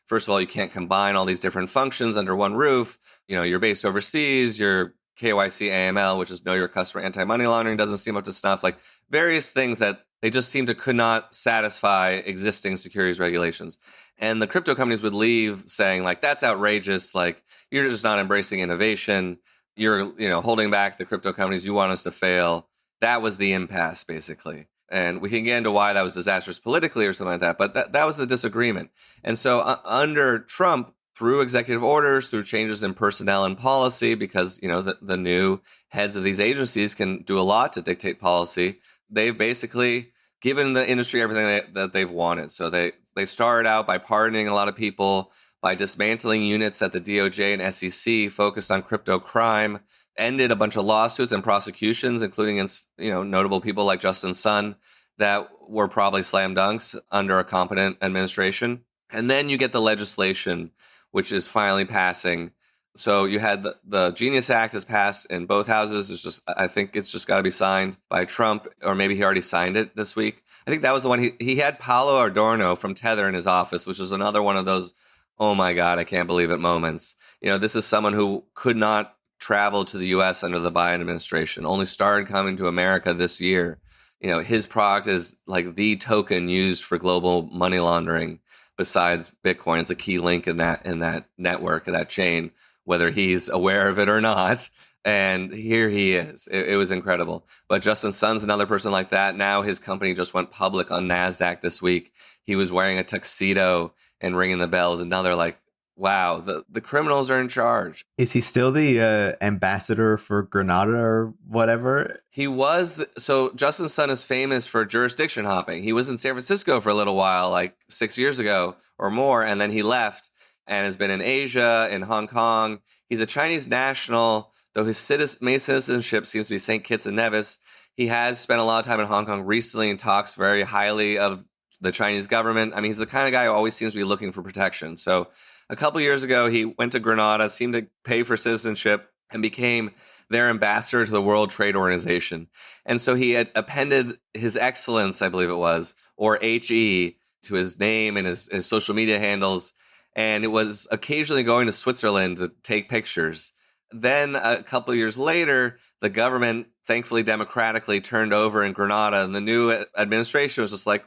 First of all, you can't combine all these different functions under one roof. You're based overseas, your KYC AML, which is know your customer anti-money laundering, doesn't seem up to snuff, like various things that they just seem to could not satisfy existing securities regulations. And the crypto companies would leave saying, like, that's outrageous. Like, you're just not embracing innovation. You're, holding back the crypto companies. You want us to fail. That was the impasse, basically. And we can get into why that was disastrous politically or something like that, but that was the disagreement. And so under Trump, through executive orders, through changes in personnel and policy, because, the new heads of these agencies can do a lot to dictate policy, they've basically given the industry everything that they've wanted. So they started out by pardoning a lot of people, by dismantling units at the DOJ and SEC focused on crypto crime, ended a bunch of lawsuits and prosecutions, including against, notable people like Justin Sun that were probably slam dunks under a competent administration. And then you get the legislation, which is finally passing. So you had the Genius Act is passed in both houses. I think it's just got to be signed by Trump, or maybe he already signed it this week. I think that was the one he had Paolo Adorno from Tether in his office, which is another one of those, oh my God, I can't believe it moments. This is someone who could not travel to the U.S. under the Biden administration, only started coming to America this year. His product is like the token used for global money laundering besides Bitcoin. It's a key link in that network, in that chain, whether he's aware of it or not. And here he is. It was incredible. But Justin Sun's another person like that. Now his company just went public on NASDAQ this week. He was wearing a tuxedo and ringing the bells. Another like, wow, the criminals are in charge.
Is he still the ambassador for Grenada or whatever?
He was. So Justin Sun is famous for jurisdiction hopping. He was in San Francisco for a little while, like 6 years ago or more. And then he left and has been in Asia, in Hong Kong. He's a Chinese national, though his main citizenship seems to be St. Kitts and Nevis. He has spent a lot of time in Hong Kong recently and talks very highly of the Chinese government. I mean, he's the kind of guy who always seems to be looking for protection. So a couple years ago, he went to Grenada, seemed to pay for citizenship, and became their ambassador to the World Trade Organization. And so he had appended his excellence, I believe it was, or HE, to his name and his social media handles. And it was occasionally going to Switzerland to take pictures. Then a couple of years later, the government, thankfully democratically, turned over in Grenada, and the new administration was just like,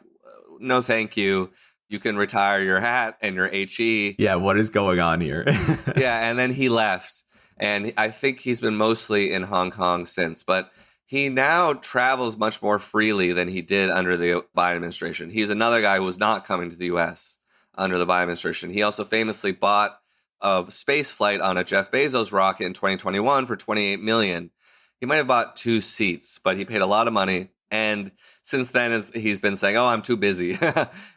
no, thank you. you can retire your hat and your HE.
Yeah, what is going on here?
Yeah, and then he left. And I think he's been mostly in Hong Kong since. But he now travels much more freely than he did under the Biden administration. He's another guy who was not coming to the U.S. under the Biden administration. He also famously bought a space flight on a Jeff Bezos rocket in 2021 for $28 million. He might have bought 2 seats, but he paid a lot of money. And since then, he's been saying, oh, I'm too busy.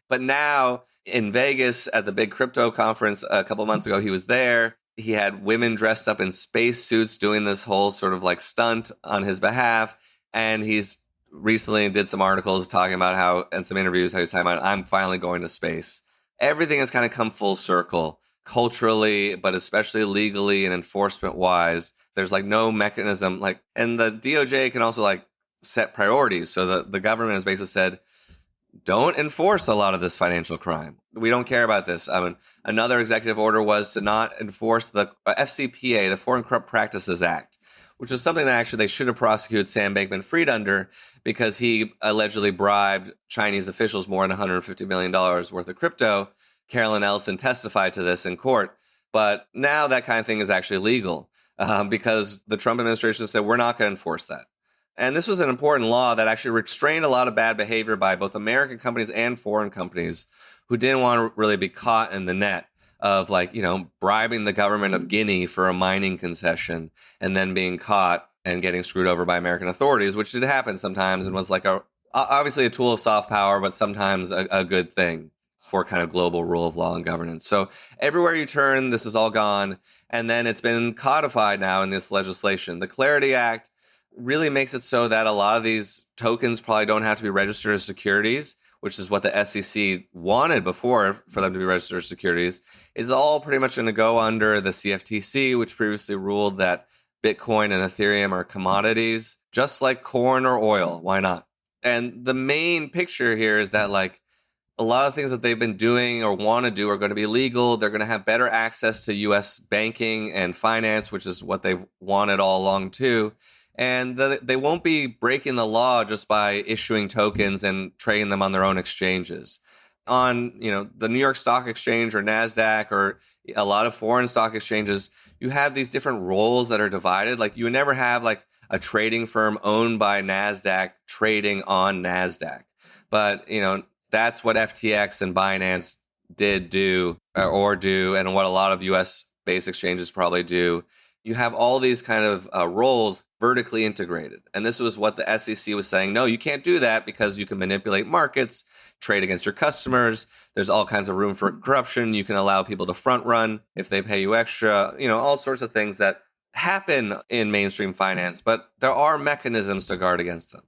But now in Vegas at the big crypto conference a couple months ago, he was there. He had women dressed up in space suits doing this whole sort of like stunt on his behalf. And he's recently did some articles talking about how, and some interviews, how he's talking about, I'm finally going to space. Everything has kind of come full circle culturally, but especially legally and enforcement wise. There's like no mechanism like, and the DOJ can also like set priorities. So the government has basically said, don't enforce a lot of this financial crime. We don't care about this. I mean, another executive order was to not enforce the FCPA, the Foreign Corrupt Practices Act, which is something that actually they should have prosecuted Sam Bankman Freed under because he allegedly bribed Chinese officials more than $150 million worth of crypto. Carolyn Ellison testified to this in court. But now that kind of thing is actually legal because the Trump administration said, we're not going to enforce that. And this was an important law that actually restrained a lot of bad behavior by both American companies and foreign companies who didn't want to really be caught in the net of like, you know, bribing the government of Guinea for a mining concession and then being caught and getting screwed over by American authorities, which did happen sometimes and was like obviously a tool of soft power, but sometimes a good thing for kind of global rule of law and governance. So everywhere you turn, this is all gone. And then it's been codified now in this legislation. The Clarity Act really makes it so that a lot of these tokens probably don't have to be registered as securities, which is what the SEC wanted before for them to be registered as securities. It's all pretty much going to go under the CFTC, which previously ruled that Bitcoin and Ethereum are commodities, just like corn or oil. Why not? And the main picture here is that like a lot of things that they've been doing or want to do are going to be legal. They're going to have better access to U.S. banking and finance, which is what they've wanted all along too. And they won't be breaking the law just by issuing tokens and trading them on their own exchanges. On, you know, the New York Stock Exchange or NASDAQ or a lot of foreign stock exchanges, you have these different roles that are divided. Like you would never have like a trading firm owned by NASDAQ trading on NASDAQ. But, you know, that's what FTX and Binance did do or do, and what a lot of US-based exchanges probably do. You have all these kind of roles vertically integrated. And this was what the SEC was saying, no, you can't do that because you can manipulate markets, trade against your customers. There's all kinds of room for corruption. You can allow people to front run if they pay you extra, you know, all sorts of things that happen in mainstream finance, but there are mechanisms to guard against them.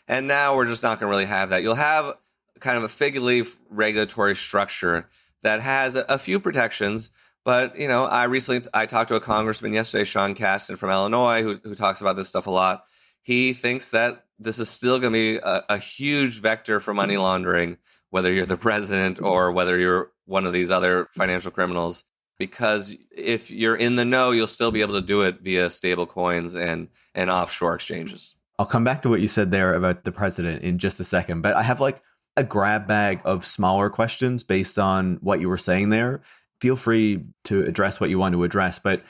And now we're just not going to really have that. You'll have kind of a fig leaf regulatory structure that has a few protections. But, you know, I talked to a congressman yesterday, Sean Casten from Illinois, who talks about this stuff a lot. He thinks that this is still going to be a huge vector for money laundering, whether you're the president or whether you're one of these other financial criminals. Because if you're in the know, you'll still be able to do it via stable coins and offshore exchanges.
I'll come back to what you said there about the president in just a second, but I have like a grab bag of smaller questions based on what you were saying there. Feel free to address what you want to address, but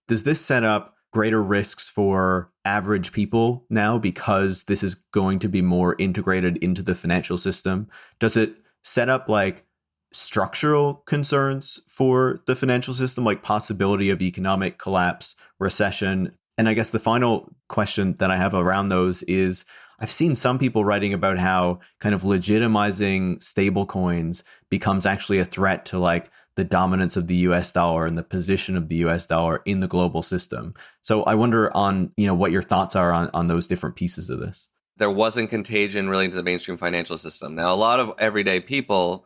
does this set up greater risks for average people now because this is going to be more integrated into the financial system? Does it set up like structural concerns for the financial system, like possibility of economic collapse, recession? And I guess the final question that I have around those is, I've seen some people writing about how kind of legitimizing stable coins becomes actually a threat to like the dominance of the US dollar and the position of the US dollar in the global system. So I wonder on, you know, what your thoughts are on those different pieces of this.
There wasn't contagion really into the mainstream financial system. Now, a lot of everyday people,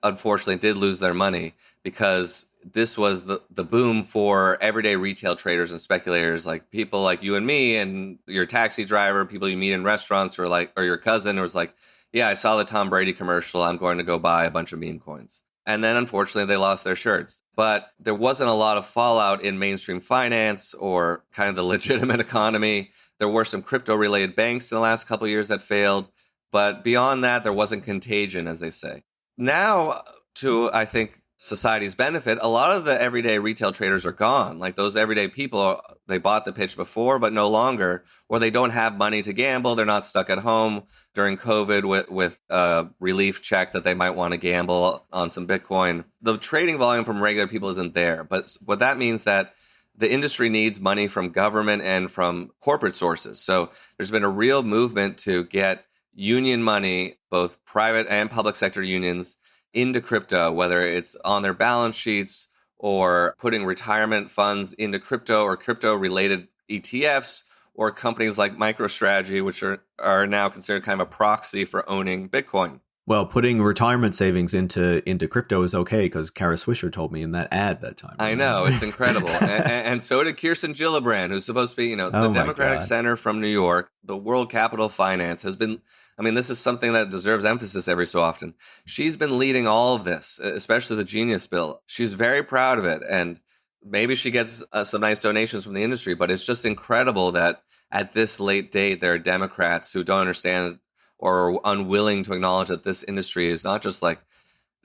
unfortunately, did lose their money because this was the boom for everyday retail traders and speculators, like people like you and me and your taxi driver, people you meet in restaurants, or your cousin was like, yeah, I saw the Tom Brady commercial. I'm going to go buy a bunch of meme coins. And then, unfortunately, they lost their shirts. But there wasn't a lot of fallout in mainstream finance or kind of the legitimate economy. There were some crypto-related banks in the last couple of years that failed. But beyond that, there wasn't contagion, as they say. Now, to, I think, society's benefit, a lot of the everyday retail traders are gone. Like those everyday people, they bought the pitch before, but no longer, or they don't have money to gamble. They're not stuck at home during COVID with a relief check that they might want to gamble on some Bitcoin. The trading volume from regular people isn't there. But what that means that the industry needs money from government and from corporate sources. So there's been a real movement to get union money, both private and public sector unions, into crypto, whether it's on their balance sheets or putting retirement funds into crypto or crypto-related ETFs, or companies like MicroStrategy, which are now considered kind of a proxy for owning Bitcoin.
Well, putting retirement savings into crypto is okay because Kara Swisher told me in that ad that time.
I know, it's incredible. and so did Kirsten Gillibrand, who's supposed to be, the Democratic Senator from New York. The World Capital Finance has been, this is something that deserves emphasis every so often. She's been leading all of this, especially the Genius Bill. She's very proud of it. And maybe she gets some nice donations from the industry, but it's just incredible that at this late date, there are Democrats who don't understand or are unwilling to acknowledge that this industry is not just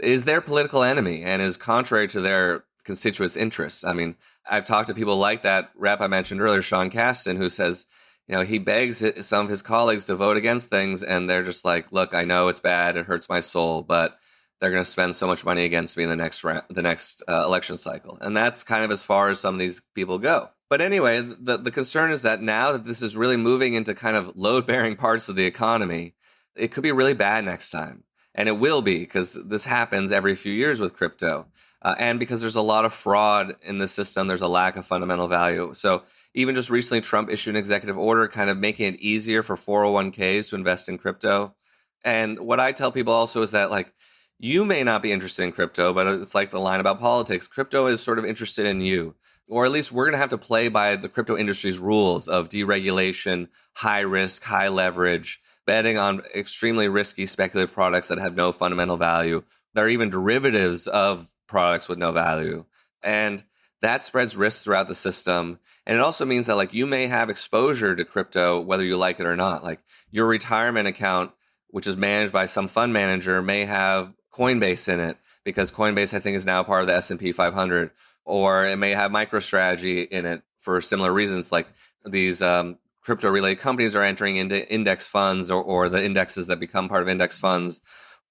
is their political enemy and is contrary to their constituents' interests. I've talked to people like that rep I mentioned earlier, Sean Caston, who says, he begs some of his colleagues to vote against things, and they're just like, look, I know it's bad, it hurts my soul, but they're going to spend so much money against me in the next election cycle. And that's kind of as far as some of these people go. But anyway, the concern is that now that this is really moving into kind of load-bearing parts of the economy, it could be really bad next time. And it will be, because this happens every few years with crypto. And because there's a lot of fraud in the system, there's a lack of fundamental value. So even just recently, Trump issued an executive order kind of making it easier for 401ks to invest in crypto. And what I tell people also is that, you may not be interested in crypto, but it's like the line about politics. Crypto is sort of interested in you. Or at least we're going to have to play by the crypto industry's rules of deregulation, high risk, high leverage, betting on extremely risky speculative products that have no fundamental value. There are even derivatives of products with no value. And that spreads risk throughout the system. And it also means that you may have exposure to crypto, whether you like it or not. Your retirement account, which is managed by some fund manager, may have Coinbase in it, because Coinbase, I think, is now part of the S&P 500. Or it may have MicroStrategy in it for similar reasons. These crypto-related companies are entering into index funds or the indexes that become part of index funds.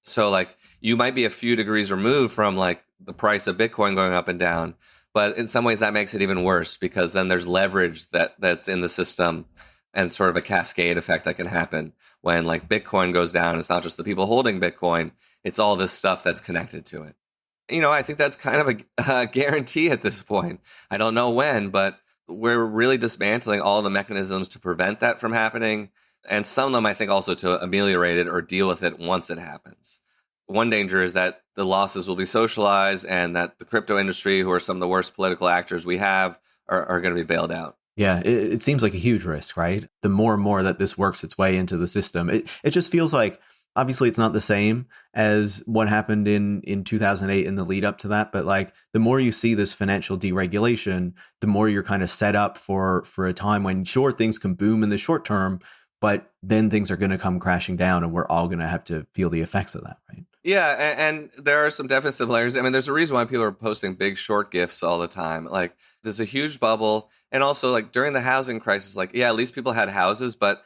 So you might be a few degrees removed from the price of Bitcoin going up and down. But in some ways that makes it even worse, because then there's leverage that's in the system and sort of a cascade effect that can happen when Bitcoin goes down. It's not just the people holding Bitcoin, it's all this stuff that's connected to it. I think that's kind of a guarantee at this point. I don't know when, but we're really dismantling all the mechanisms to prevent that from happening. And some of them, I think, also to ameliorate it or deal with it once it happens. One danger is that the losses will be socialized and that the crypto industry, who are some of the worst political actors we have, are going to be bailed out.
Yeah, it seems like a huge risk, right? The more and more that this works its way into the system, it just feels like, obviously it's not the same as what happened in 2008 in the lead up to that, but the more you see this financial deregulation, the more you're kind of set up for a time when sure, things can boom in the short term, but then things are going to come crashing down and we're all going to have to feel the effects of that, right?
Yeah, and there are some definite similarities. There's a reason why people are posting big short gifts all the time. There's a huge bubble. And also, during the housing crisis, at least people had houses, but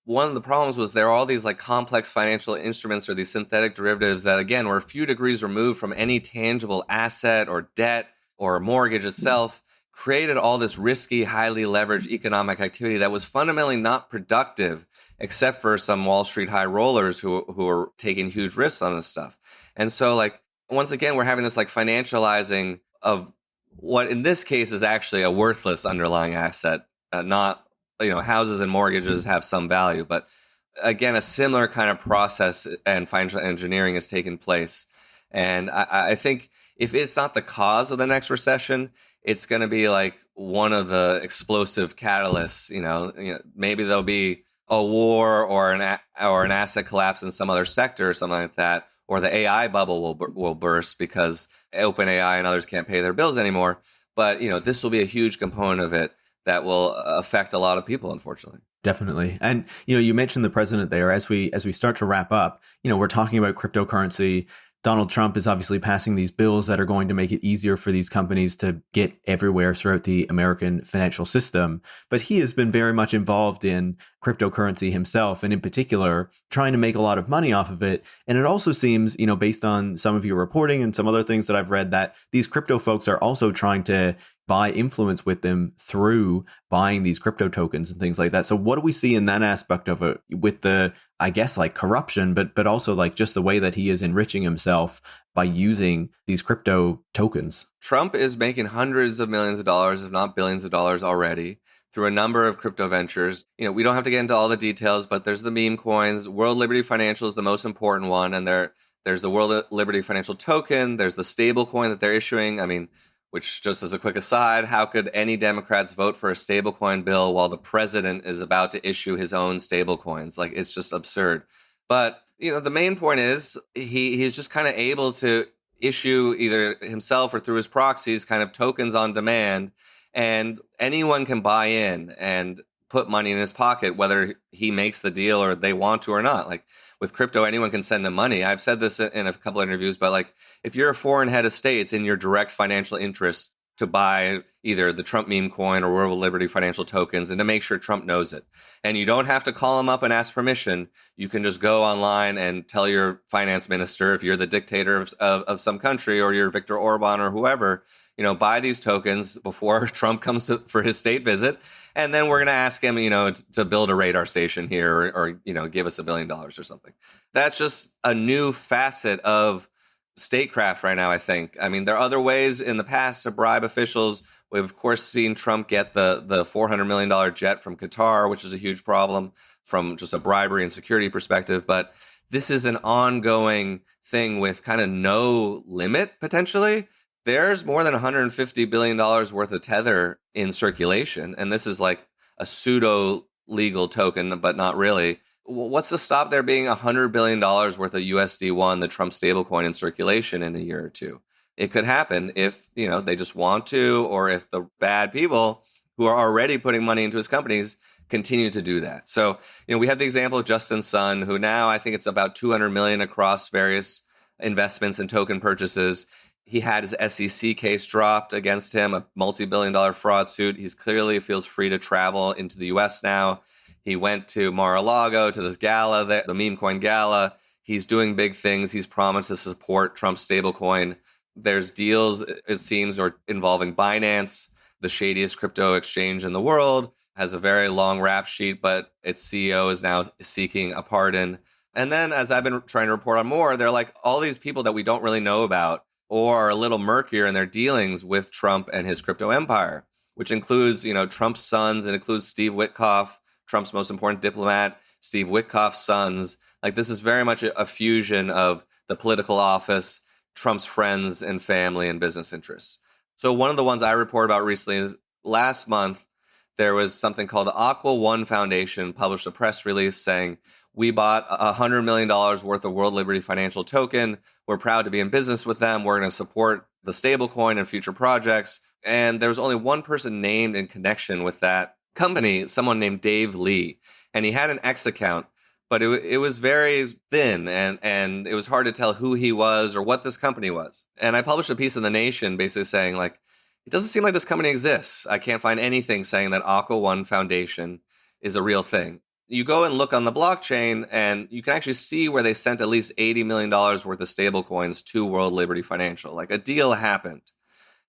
one of the problems was there are all these complex financial instruments or these synthetic derivatives that, again, were a few degrees removed from any tangible asset or debt or mortgage itself, created all this risky, highly leveraged economic activity that was fundamentally not productive, except for some Wall Street high rollers who are taking huge risks on this stuff. And so, once again, we're having this financializing of what in this case is actually a worthless underlying asset, not, houses and mortgages have some value, but again, a similar kind of process and financial engineering has taken place. And I think if it's not the cause of the next recession, it's going to be one of the explosive catalysts. Maybe there'll be a war or an asset collapse in some other sector or something like that, or the AI bubble will burst because OpenAI and others can't pay their bills anymore. But this will be a huge component of it that will affect a lot of people, unfortunately.
Definitely. And, you mentioned the president there. As we start to wrap up, we're talking about cryptocurrency. Donald Trump is obviously passing these bills that are going to make it easier for these companies to get everywhere throughout the American financial system. But he has been very much involved in cryptocurrency himself, and in particular, trying to make a lot of money off of it. And it also seems, based on some of your reporting and some other things that I've read, that these crypto folks are also trying to buy influence with them through buying these crypto tokens and things like that. So what do we see in that aspect of it with the, I guess, like corruption, but also like just the way that he is enriching himself by using these crypto tokens?
Trump is making hundreds of millions of dollars, if not billions of dollars already through a number of crypto ventures. We don't have to get into all the details, but there's the meme coins. World Liberty Financial is the most important one. And there's the World Liberty Financial token. There's the stable coin that they're issuing. Which, just as a quick aside, how could any Democrats vote for a stablecoin bill while the president is about to issue his own stablecoins? Like, it's just absurd. But, the main point is he's just kind of able to issue either himself or through his proxies kind of tokens on demand, and anyone can buy in and put money in his pocket, whether he makes the deal or they want to or not. Like, with crypto, anyone can send him money. I've said this in a couple of interviews, but like, if you're a foreign head of state, it's in your direct financial interest to buy either the Trump meme coin or World Liberty Financial tokens, and to make sure Trump knows it. And you don't have to call him up and ask permission. You can just go online and tell your finance minister, if you're the dictator of some country, or you're Viktor Orban or whoever, buy these tokens before Trump comes for his state visit. And then we're going to ask him, to build a radar station here, or give us $1 billion or something. That's just a new facet of statecraft right now, I think. There are other ways in the past to bribe officials. We've, of course, seen Trump get the $400 million jet from Qatar, which is a huge problem from just a bribery and security perspective. But this is an ongoing thing with kind of no limit, potentially. There's more than $150 billion worth of Tether in circulation, and this is like a pseudo-legal token, but not really. What's to stop there being $100 billion worth of USD1, the Trump stablecoin, in circulation in a year or two? It could happen if, they just want to, or if the bad people who are already putting money into his companies continue to do that. So, we have the example of Justin Sun, who now I think it's about 200 million across various investments and token purchases. He had his SEC case dropped against him, a multi-billion-dollar fraud suit. He's clearly feels free to travel into the U.S. now. He went to Mar-a-Lago to this gala, the meme coin gala. He's doing big things. He's promised to support Trump's stablecoin. There's deals, it seems, or involving Binance, the shadiest crypto exchange in the world, has a very long rap sheet, but its CEO is now seeking a pardon. And then, as I've been trying to report on more, they're like all these people that we don't really know about, or are a little murkier in their dealings with Trump and his crypto empire, which includes, Trump's sons. It includes Steve Witkoff, Trump's most important diplomat, Steve Witkoff's sons. Like, this is very much a fusion of the political office, Trump's friends and family and business interests. So one of the ones I report about recently is last month, there was something called the Aqua One Foundation published a press release saying, we bought $100 million worth of World Liberty Financial token. We're proud to be in business with them. We're going to support the stablecoin and future projects. And there was only one person named in connection with that company, someone named Dave Lee. And he had an X account, but it was very thin, and it was hard to tell who he was or what this company was. And I published a piece in The Nation basically saying, like, it doesn't seem like this company exists. I can't find anything saying that Aqua One Foundation is a real thing. You go and look on the blockchain, and you can actually see where they sent at least $80 million worth of stablecoins to World Liberty Financial. Like, a deal happened.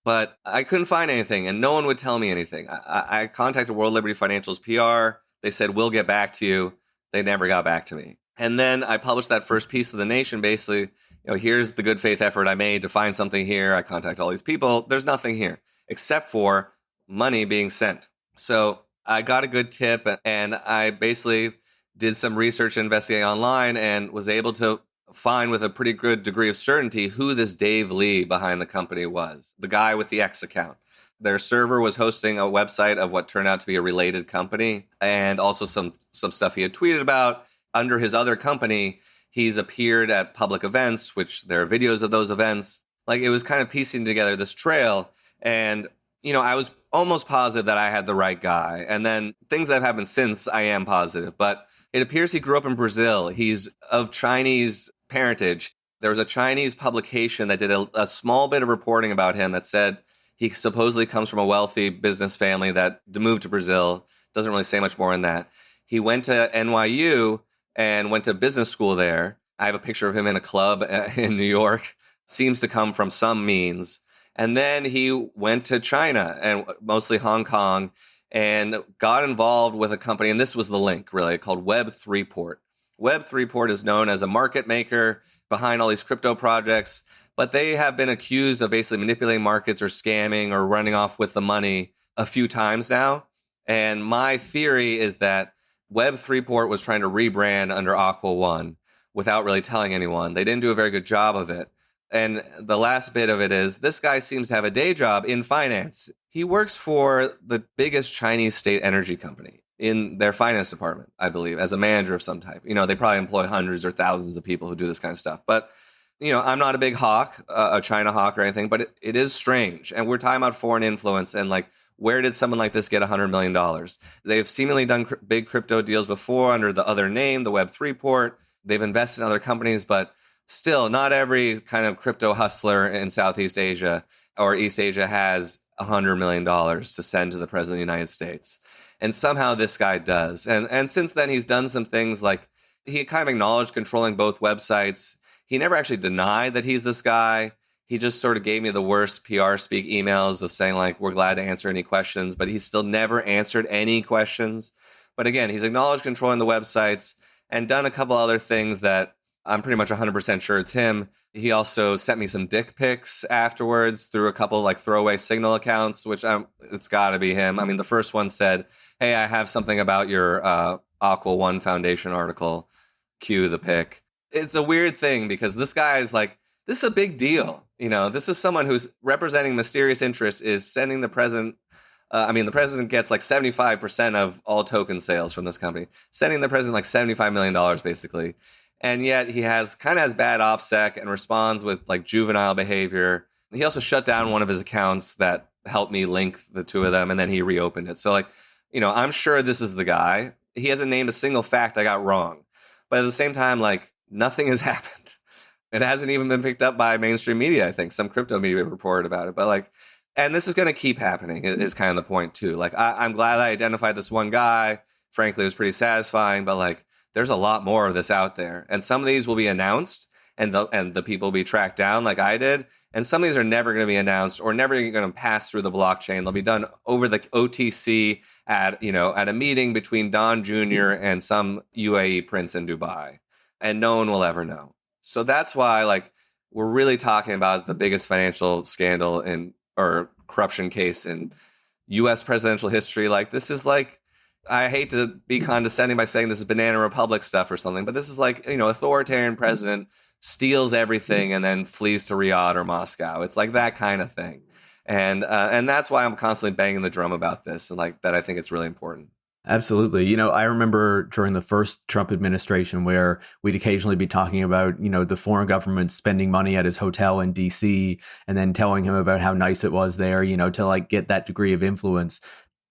But I couldn't find anything, and no one would tell me anything. I contacted World Liberty Financial's PR. They said, we'll get back to you. They never got back to me. And then I published that first piece of The Nation, basically, here's the good faith effort I made to find something here. I contacted all these people. There's nothing here, except for money being sent. So I got a good tip, and I basically did some research and investigating online and was able to find with a pretty good degree of certainty who this Dave Lee behind the company was, the guy with the X account. Their server was hosting a website of what turned out to be a related company, and also some stuff he had tweeted about. Under his other company, he's appeared at public events, which there are videos of those events. Like, it was kind of piecing together this trail, and I was almost positive that I had the right guy. And then things that have happened since, I am positive. But it appears he grew up in Brazil. He's of Chinese parentage. There was a Chinese publication that did a small bit of reporting about him that said he supposedly comes from a wealthy business family that moved to Brazil. Doesn't really say much more than that. He went to NYU and went to business school there. I have a picture of him in a club in New York. Seems to come from some means. And then he went to China and mostly Hong Kong and got involved with a company. And this was the link, really, called Web3port. Web3port is known as a market maker behind all these crypto projects, but they have been accused of basically manipulating markets or scamming or running off with the money a few times now. And my theory is that Web3port was trying to rebrand under Aqua One without really telling anyone. They didn't do a very good job of it. And the last bit of it is this guy seems to have a day job in finance. He works for the biggest Chinese state energy company in their finance department, I believe, as a manager of some type. They probably employ hundreds or thousands of people who do this kind of stuff. But, I'm not a big hawk, a China hawk or anything, but it is strange. And we're talking about foreign influence and like, where did someone like this get $100 million? They've seemingly done big crypto deals before under the other name, the Web3port. They've invested in other companies, but still, not every kind of crypto hustler in Southeast Asia or East Asia has $100 million to send to the president of the United States. And somehow this guy does. And since then, he's done some things like he kind of acknowledged controlling both websites. He never actually denied that he's this guy. He just sort of gave me the worst PR speak emails of saying, like, we're glad to answer any questions, but he still never answered any questions. But again, he's acknowledged controlling the websites and done a couple other things that I'm pretty much 100% sure it's him. He also sent me some dick pics afterwards through a couple like throwaway Signal accounts, which it's got to be him. I mean, the first one said, hey, I have something about your Aqua One Foundation article. Cue the pic. It's a weird thing because this guy is like, this is a big deal. This is someone who's representing mysterious interests is sending the president. The president gets like 75% of all token sales from this company, sending the president like $75 million basically. And yet he has bad OPSEC and responds with like juvenile behavior. He also shut down one of his accounts that helped me link the two of them. And then he reopened it. So like, I'm sure this is the guy. He hasn't named a single fact I got wrong. But at the same time, like nothing has happened. It hasn't even been picked up by mainstream media. I think some crypto media reported about it, but like, and this is going to keep happening is kind of the point too. Like, I'm glad I identified this one guy. Frankly, it was pretty satisfying, but like, there's a lot more of this out there. And some of these will be announced and the people will be tracked down like I did. And some of these are never going to be announced or never going to pass through the blockchain. They'll be done over the OTC at a meeting between Don Jr. and some UAE prince in Dubai. And no one will ever know. So that's why, like, we're really talking about the biggest financial scandal or corruption case in U.S. presidential history. Like, this is like, I hate to be condescending by saying this is Banana Republic stuff or something, but this is like, authoritarian president steals everything and then flees to Riyadh or Moscow. It's like that kind of thing. And that's why I'm constantly banging the drum about this and like that I think it's really important.
Absolutely. I remember during the first Trump administration where we'd occasionally be talking about, the foreign government spending money at his hotel in DC and then telling him about how nice it was there, to like get that degree of influence.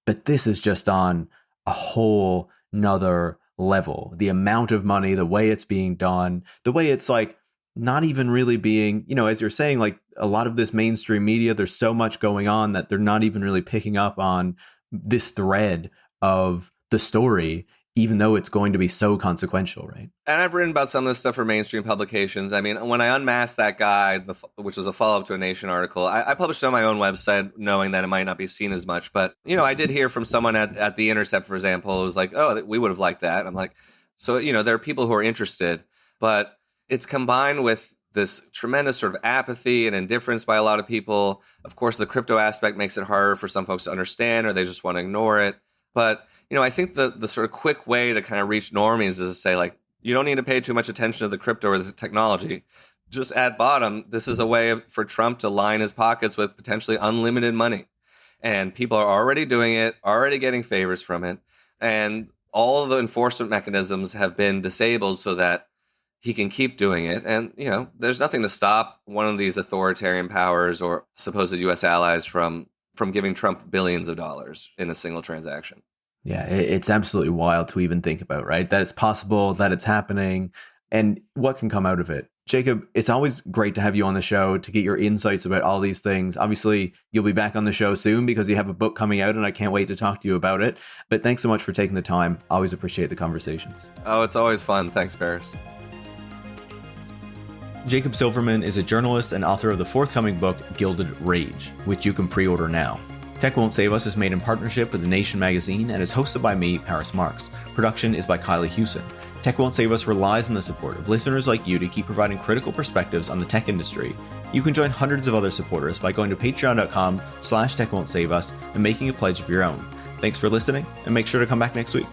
But this is just on a whole nother level. The amount of money, the way it's being done, the way it's like not even really being, as you're saying, like a lot of this mainstream media, there's so much going on that they're not even really picking up on this thread of the story, even though it's going to be so consequential, right?
And I've written about some of this stuff for mainstream publications. I mean, when I unmasked that guy, which was a follow-up to a Nation article, I published it on my own website knowing that it might not be seen as much. But, I did hear from someone at The Intercept, for example, who was like, oh, we would have liked that. I'm like, so, there are people who are interested, but it's combined with this tremendous sort of apathy and indifference by a lot of people. Of course, the crypto aspect makes it harder for some folks to understand or they just want to ignore it. But, I think the sort of quick way to kind of reach normies is to say, like, you don't need to pay too much attention to the crypto or the technology. Just at bottom, this is a way for Trump to line his pockets with potentially unlimited money. And people are already doing it, already getting favors from it. And all of the enforcement mechanisms have been disabled so that he can keep doing it. And, there's nothing to stop one of these authoritarian powers or supposed U.S. allies from giving Trump billions of dollars in a single transaction.
Yeah, it's absolutely wild to even think about, right? That it's possible, that it's happening, and what can come out of it. Jacob, it's always great to have you on the show to get your insights about all these things. Obviously, you'll be back on the show soon because you have a book coming out and I can't wait to talk to you about it. But thanks so much for taking the time. Always appreciate the conversations.
Oh, it's always fun. Thanks, Paris.
Jacob Silverman is a journalist and author of the forthcoming book, Gilded Rage, which you can pre-order now. Tech Won't Save Us is made in partnership with The Nation magazine and is hosted by me, Paris Marx. Production is by Kyla Hewson. Tech Won't Save Us relies on the support of listeners like you to keep providing critical perspectives on the tech industry. You can join hundreds of other supporters by going to patreon.com/techwon'tsave us and making a pledge of your own. Thanks for listening, and make sure to come back next week.